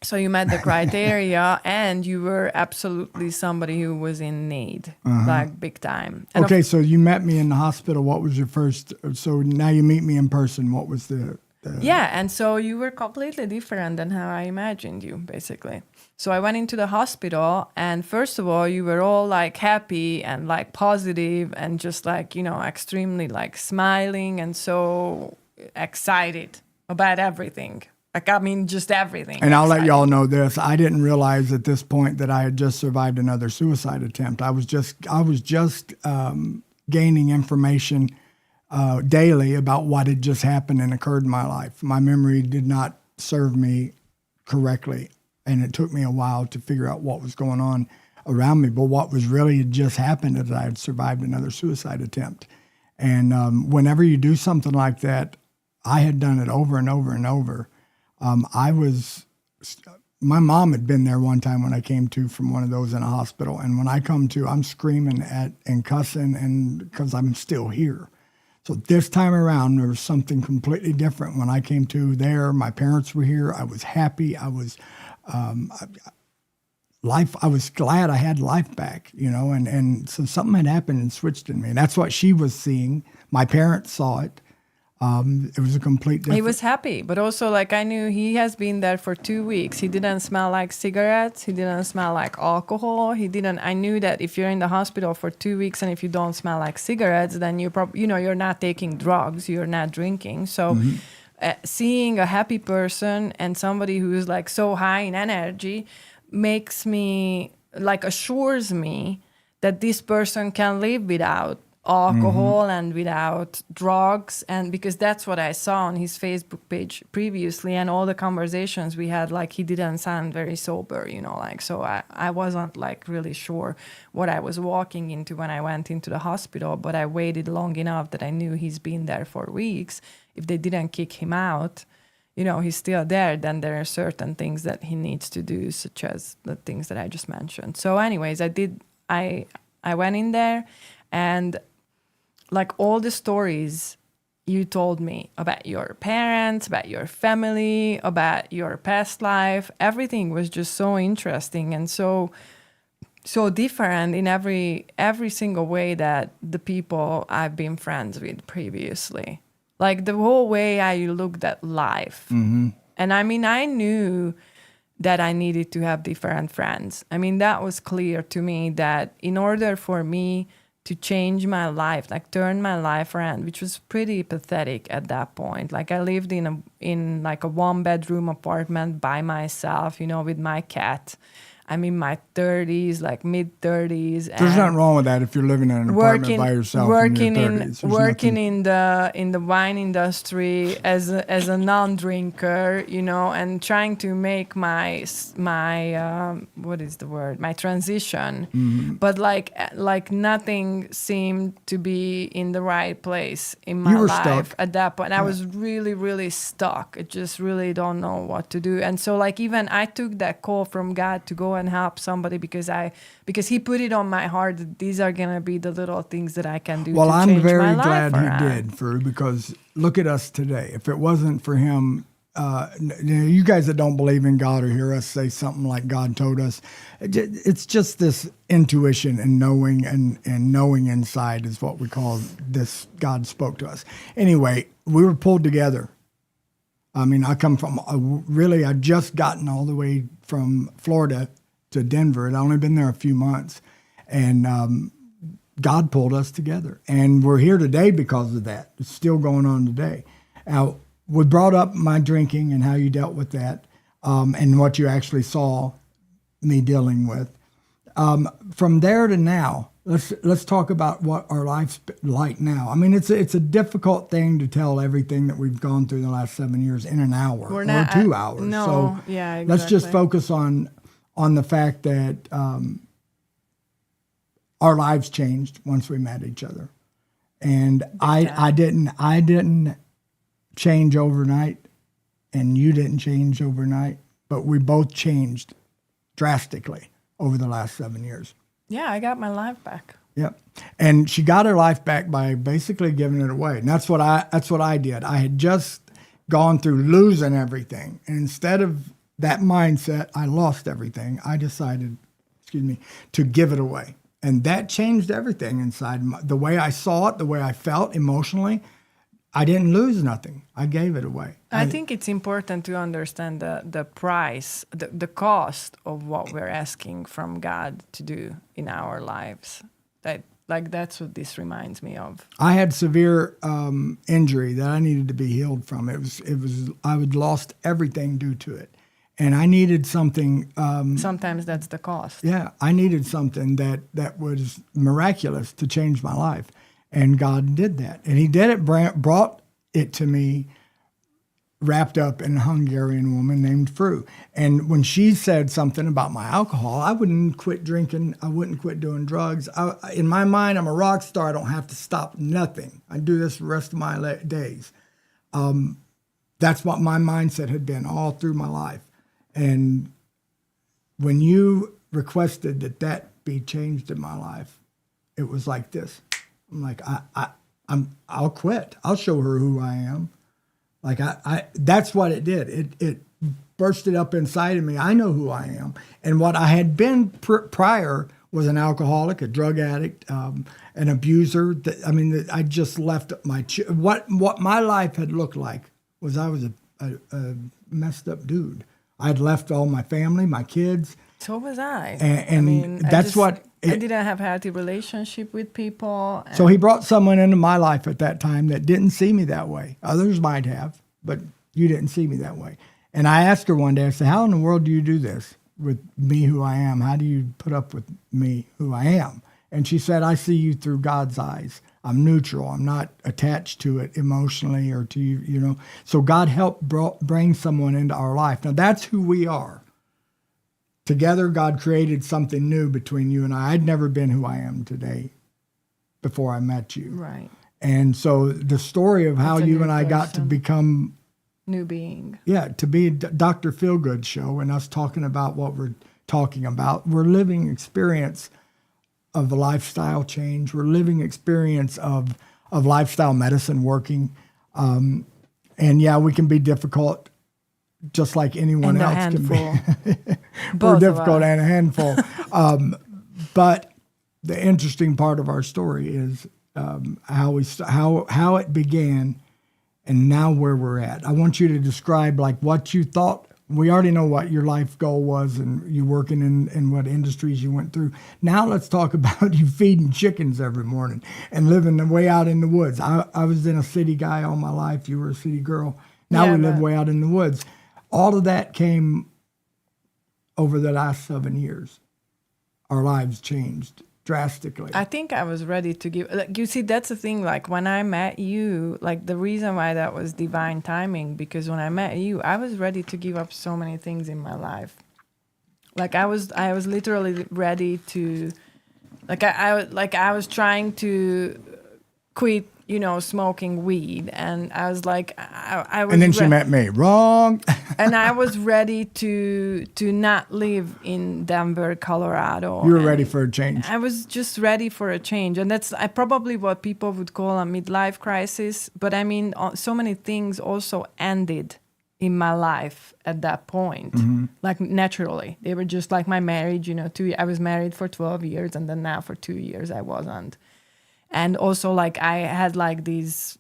Speaker 2: So you met the criteria and you were absolutely somebody who was in need, like big time. And
Speaker 1: okay, so you met me in the hospital. What was your first? So now you meet me in person. What was the
Speaker 2: Yeah, and so you were completely different than how I imagined you, basically. So I went into the hospital and first of all, you were all like happy and like positive and just like, extremely like smiling and so excited about everything. Like, I mean, just everything.
Speaker 1: And I'll let y'all know this. I didn't realize at this point that I had just survived another suicide attempt. I was just gaining information daily about what had just happened and occurred in my life. My memory did not serve me correctly, and it took me a while to figure out what was going on around me. But what was really just happened is I had survived another suicide attempt. And whenever you do something like that, I had done it over and over and over. My mom had been there one time when I came to from one of those in a hospital. And when I come to, I'm screaming and cussing and because I'm still here. So this time around, there was something completely different. When I came to there, my parents were here. I was happy. I was glad I had life back, and so something had happened and switched in me. And that's what she was seeing. My parents saw it. It was a complete difference.
Speaker 2: He was happy, but also like I knew he has been there for 2 weeks. He didn't smell like cigarettes. He didn't smell like alcohol. I knew that if you're in the hospital for 2 weeks and if you don't smell like cigarettes, then you're probably, you're not taking drugs, you're not drinking. So seeing a happy person and somebody who is like so high in energy makes me like assures me that this person can live without alcohol and without drugs, and because that's what I saw on his Facebook page previously and all the conversations we had, like he didn't sound very sober, so I wasn't like really sure what I was walking into when I went into the hospital, but I waited long enough that I knew he's been there for weeks. If they didn't kick him out, he's still there, then there are certain things that he needs to do, such as the things that I just mentioned. So anyways, I went in there, and like all the stories you told me about your parents, about your family, about your past life, everything was just so interesting and so different in every single way that the people I've been friends with previously. Like the whole way I looked at life. Mm-hmm. And I mean, I knew that I needed to have different friends. I mean, that was clear to me that in order for me to change my life, like turn my life around, which was pretty pathetic at that point. Like I lived in like a 1-bedroom apartment by myself, with my cat. I'm in my 30s, like mid-30s.
Speaker 1: There's nothing wrong with that if you're living in an apartment by yourself
Speaker 2: working
Speaker 1: in your 30s.
Speaker 2: Working in the wine industry as a non-drinker, and trying to make my what is the word? My transition. Mm-hmm. But like nothing seemed to be in the right place in my life stuck at that point. I was really, really stuck. I just really don't know what to do. And so like even I took that call from God to go and help somebody because he put it on my heart that these are going to be the little things that I can do to change my life around.
Speaker 1: Well, I'm very glad he did, Fru, because look at us today. If it wasn't for him you guys that don't believe in God or hear us say something like God told us, it's just this intuition and knowing and knowing inside is what we call this. God spoke to us. Anyway, we were pulled together. I mean, I come from I'd just gotten all the way from Florida to Denver. I'd only been there a few months, and God pulled us together, and we're here today because of that. It's still going on today. Now, we brought up my drinking and how you dealt with that, and what you actually saw me dealing with. From there to now, let's talk about what our life's like now. I mean, it's a difficult thing to tell everything that we've gone through the last 7 years in an hour or 2 hours.
Speaker 2: No,
Speaker 1: so
Speaker 2: yeah, exactly.
Speaker 1: Let's just focus on the fact that our lives changed once we met each other, and I didn't change overnight, and you didn't change overnight, but we both changed drastically over the last 7 years.
Speaker 2: Yeah, I got my life back.
Speaker 1: Yep. And she got her life back by basically giving it away. And that's what I did. I had just gone through losing everything. And instead of that mindset, I lost everything. I decided, to give it away. And that changed everything inside. The way I saw it, the way I felt emotionally, I didn't lose nothing. I gave it away.
Speaker 2: I think it's important to understand the price, the cost of what we're asking from God to do in our lives. That's what this reminds me of.
Speaker 1: I had severe injury that I needed to be healed from. I had lost everything due to it, and I needed something.
Speaker 2: Sometimes that's the cost.
Speaker 1: Yeah, I needed something that was miraculous to change my life. And God did that. And he did it, brought it to me wrapped up in a Hungarian woman named Fru. And when she said something about my alcohol, I wouldn't quit drinking. I wouldn't quit doing drugs. In my mind, I'm a rock star. I don't have to stop nothing. I do this the rest of my days. That's what my mindset had been all through my life. And when you requested that be changed in my life, it was like this. I'm like, I'll quit. I'll show her who I am. Like that's what it did. It bursted up inside of me. I know who I am. And what I had been prior was an alcoholic, a drug addict, an abuser. I just left what my life had looked like was I was a messed up dude. I'd left all my family, my kids.
Speaker 2: So was I.
Speaker 1: And that's what...
Speaker 2: I didn't have a healthy relationship with people.
Speaker 1: So he brought someone into my life at that time that didn't see me that way. Others might have, but you didn't see me that way. And I asked her one day, I said, how in the world do you do this with me, who I am? How do you put up with me, who I am? And she said, I see you through God's eyes. I'm neutral. I'm not attached to it emotionally or to you, So God helped bring someone into our life. Now, that's who we are. Together, God created something new between you and I. I'd never been who I am today before I met you.
Speaker 2: Right.
Speaker 1: And so the story of how you and I got to become...
Speaker 2: New being.
Speaker 1: Yeah, to be Dr. PhilGood show and us talking about what we're talking about. We're living experience of a lifestyle change. We're living experience of lifestyle medicine working. And yeah, we can be difficult just like anyone
Speaker 2: and
Speaker 1: else can be.
Speaker 2: We're
Speaker 1: difficult and a handful. But the interesting part of our story is how it began and now where we're at. I want you to describe like what you thought. We already know what your life goal was and you working in what industries you went through. Now let's talk about you feeding chickens every morning and living way out in the woods. I was in a city guy all my life. You were a city girl. Now we live way out in the woods. All of that came over the last 7 years. Our lives changed drastically.
Speaker 2: I think I was ready to give, you see, that's the thing, like when I met you, like the reason why that was divine timing, because when I met you, I was ready to give up so many things in my life. Like I was literally ready to, I was trying to quit, smoking weed, and I was like, I was.
Speaker 1: And then she met me. Wrong.
Speaker 2: And I was ready to not live in Denver, Colorado.
Speaker 1: You were ready for a change.
Speaker 2: I was just ready for a change, and that's probably what people would call a midlife crisis. But I mean, so many things also ended in my life at that point, like naturally. They were just like my marriage, I was married for 12 years and then now for 2 years I wasn't. And also like I had like these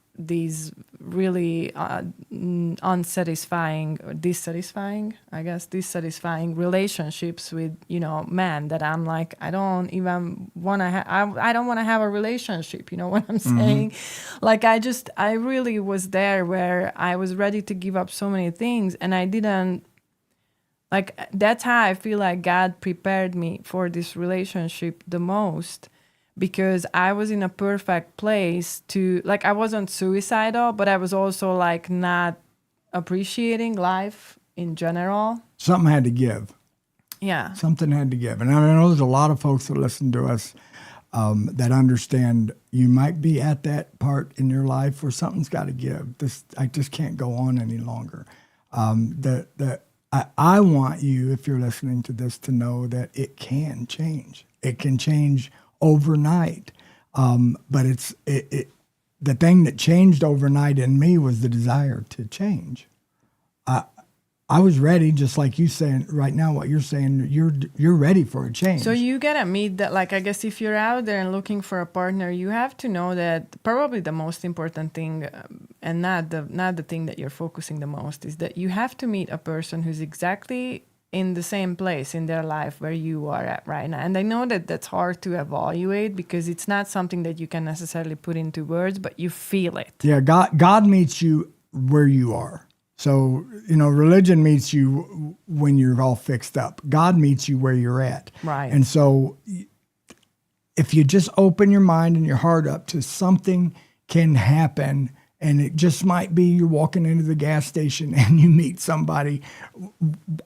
Speaker 2: really unsatisfying or dissatisfying relationships with, men that I'm like, I don't even want to I don't want to have a relationship. You know what I'm saying? Like I really was there where I was ready to give up so many things, and I didn't. Like, that's how I feel like God prepared me for this relationship the most, because I was in a perfect place to, like, I wasn't suicidal, but I was also like not appreciating life in general.
Speaker 1: Something had to give.
Speaker 2: Yeah.
Speaker 1: Something had to give. And I know there's a lot of folks that listen to us that understand you might be at that part in your life where something's got to give. I just can't go on any longer. I want you, if you're listening to this, to know that it can change. It can change overnight. But the thing that changed overnight in me was the desire to change. I was ready, just like you saying right now, what you're saying, you're ready for a change.
Speaker 2: So you gotta meet that, like, I guess if you're out there and looking for a partner, you have to know that probably the most important thing, and not the thing that you're focusing the most, is that you have to meet a person who's exactly in the same place in their life where you are at right now. And I know that that's hard to evaluate because it's not something that you can necessarily put into words, but you feel it.
Speaker 1: Yeah, God meets you where you are. So, religion meets you when you're all fixed up. God meets you where you're at.
Speaker 2: Right.
Speaker 1: And so if you just open your mind and your heart up to something can happen, and it just might be you're walking into the gas station and you meet somebody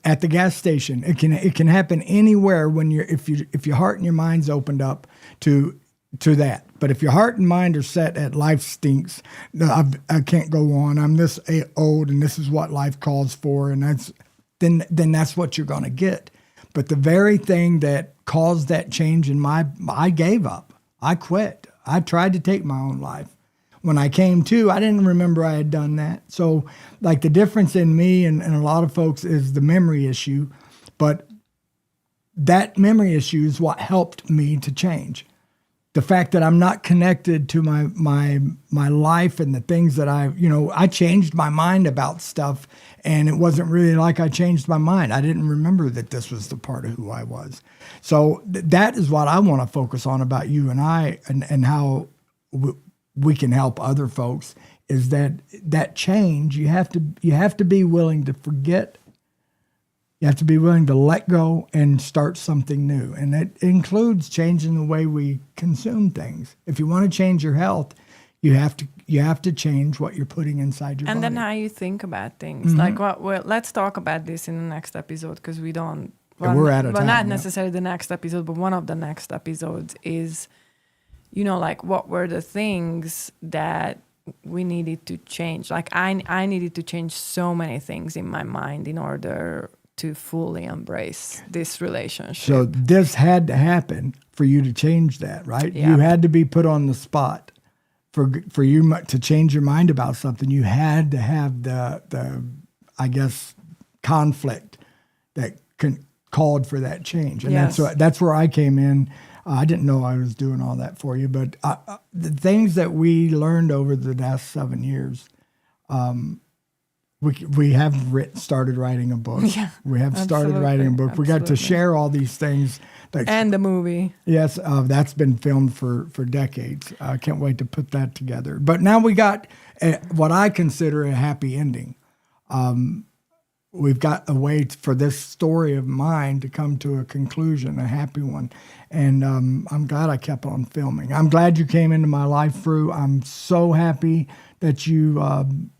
Speaker 1: at the gas station. It can happen anywhere if your heart and your mind's opened up to that. But if your heart and mind are set at life stinks, I can't go on, I'm this old and this is what life calls for, and then that's what you're going to get. But the very thing that caused that change I gave up. I quit. I tried to take my own life. When I came to, I didn't remember I had done that. So like the difference in me and a lot of folks is the memory issue, but that memory issue is what helped me to change. The fact that I'm not connected to my life and the things that I changed my mind about stuff, and it wasn't really like I changed my mind. I didn't remember that this was the part of who I was. So that is what I want to focus on about you and I, and how we can help other folks, is that change. You have to be willing to forget. You have to be willing to let go and start something new. And it includes changing the way we consume things. If you want to change your health, you have to change what you're putting inside your body.
Speaker 2: And then how you think about things. Like, let's talk about this in the next episode, because we don't.
Speaker 1: We're out of time.
Speaker 2: Well, not necessarily the next episode, but one of the next episodes is, like, what were the things that we needed to change? Like, I needed to change so many things in my mind in order to fully embrace this relationship.
Speaker 1: So this had to happen for you to change that, right?
Speaker 2: Yeah.
Speaker 1: You had to be put on the spot for you to change your mind about something. You had to have the I guess, conflict that called for that change. And
Speaker 2: yes.
Speaker 1: that's where I came in. I didn't know I was doing all that for you, but the things that we learned over the last 7 years, we have started writing a book.
Speaker 2: Yeah,
Speaker 1: we have started writing a book.
Speaker 2: Absolutely.
Speaker 1: We got to share all these things.
Speaker 2: And the movie.
Speaker 1: Yes, that's been filmed for decades. I can't wait to put that together. But now we got what I consider a happy ending. We've got a way for this story of mine to come to a conclusion, a happy one. And I'm glad I kept on filming. I'm glad you came into my life, Fru. I'm so happy that you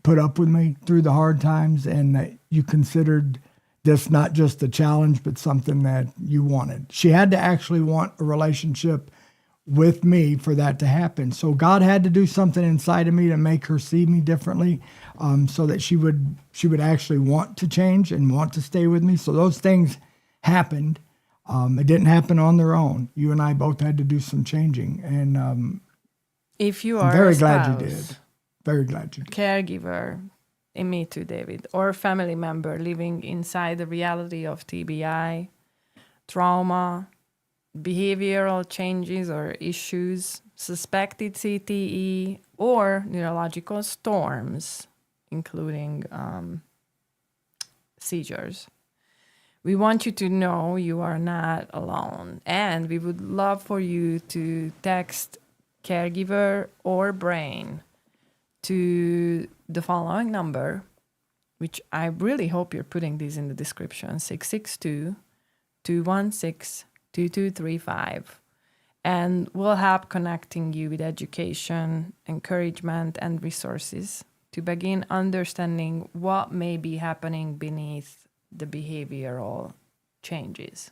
Speaker 1: put up with me through the hard times, and that you considered this not just a challenge, but something that you wanted. She had to actually want a relationship with me for that to happen. So God had to do something inside of me to make her see me differently, so that she would actually want to change and want to stay with me. So those things happened. It didn't happen on their own. You and I both had to do some changing, and
Speaker 2: if you are
Speaker 1: I'm very
Speaker 2: a
Speaker 1: glad
Speaker 2: spouse,
Speaker 1: you did. Very glad you did.
Speaker 2: caregiver, and me too, David, or a family member living inside the reality of TBI, trauma, behavioral changes or issues, suspected CTE, or neurological storms, including seizures. We want you to know you are not alone, and we would love for you to text caregiver or brain to the following number, which I really hope you're putting these in the description, 662-216-2235. And we'll help connecting you with education, encouragement, and resources to begin understanding what may be happening beneath the behavioral changes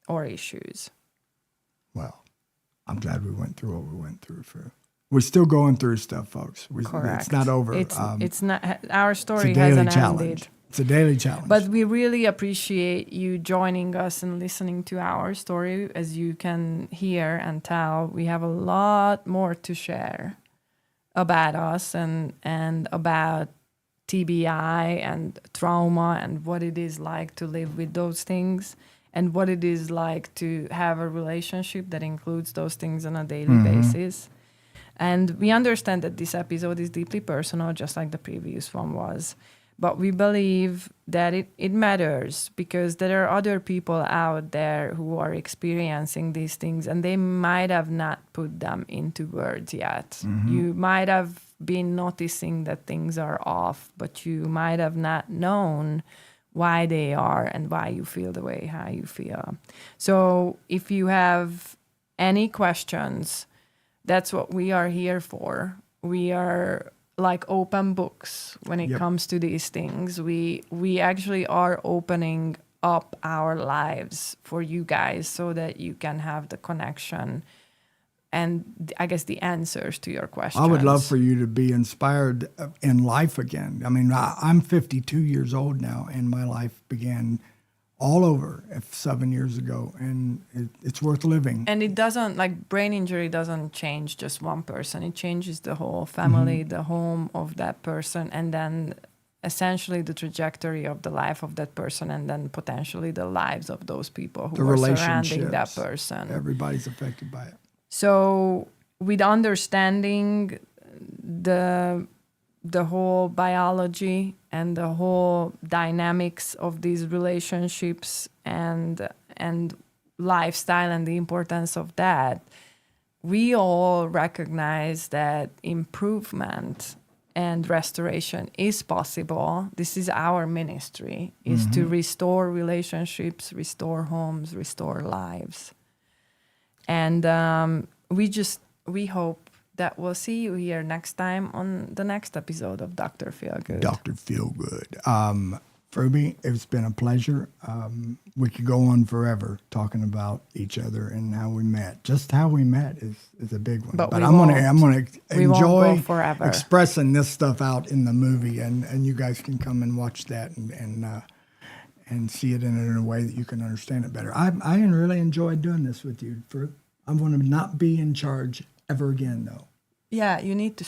Speaker 2: or issues.
Speaker 1: Well, I'm glad we went through what we went through. We're still going through stuff, folks.
Speaker 2: Correct.
Speaker 1: It's not over.
Speaker 2: It's not. Our story
Speaker 1: it's a daily
Speaker 2: hasn't
Speaker 1: challenge.
Speaker 2: ended.
Speaker 1: It's a daily challenge.
Speaker 2: But we really appreciate you joining us and listening to our story. As you can hear and tell, we have a lot more to share about us and about TBI and trauma and what it is like to live with those things and what it is like to have a relationship that includes those things on a daily basis. And we understand that this episode is deeply personal, just like the previous one was. But we believe that it matters because there are other people out there who are experiencing these things and they might have not put them into words yet. You might have been noticing that things are off, but you might have not known why they are and why you feel the way how you feel. So if you have any questions, that's what we are here for. We are like open books when it comes to these things. We actually are opening up our lives for you guys so that you can have the connection and I guess the answers to your questions.
Speaker 1: I would love for you to be inspired in life again. I mean, I'm 52 years old now, and my life began all over 7 years ago, and it's worth living.
Speaker 2: And it doesn't, like, brain injury doesn't change just one person. It changes the whole family, the home of that person, and then essentially the trajectory of the life of that person, and then potentially the lives of those people who are surrounding that person.
Speaker 1: Everybody's affected by it.
Speaker 2: So with understanding the whole biology and the whole dynamics of these relationships and lifestyle and the importance of that, we all recognize that improvement and restoration is possible. This is our ministry, is to restore relationships, restore homes, restore lives. And we hope that we'll see you here next time on the next episode of Dr. Feelgood.
Speaker 1: Dr. Feelgood. Phoebe, it's been a pleasure. We could go on forever talking about each other and how we met. Just how we met is a big one.
Speaker 2: But
Speaker 1: I'm gonna enjoy
Speaker 2: forever.
Speaker 1: expressing this stuff out in the movie, and you guys can come and watch that and see it in a way that you can understand it better. I really enjoyed doing this with you. I want to not be in charge ever again, though.
Speaker 2: Yeah, you need to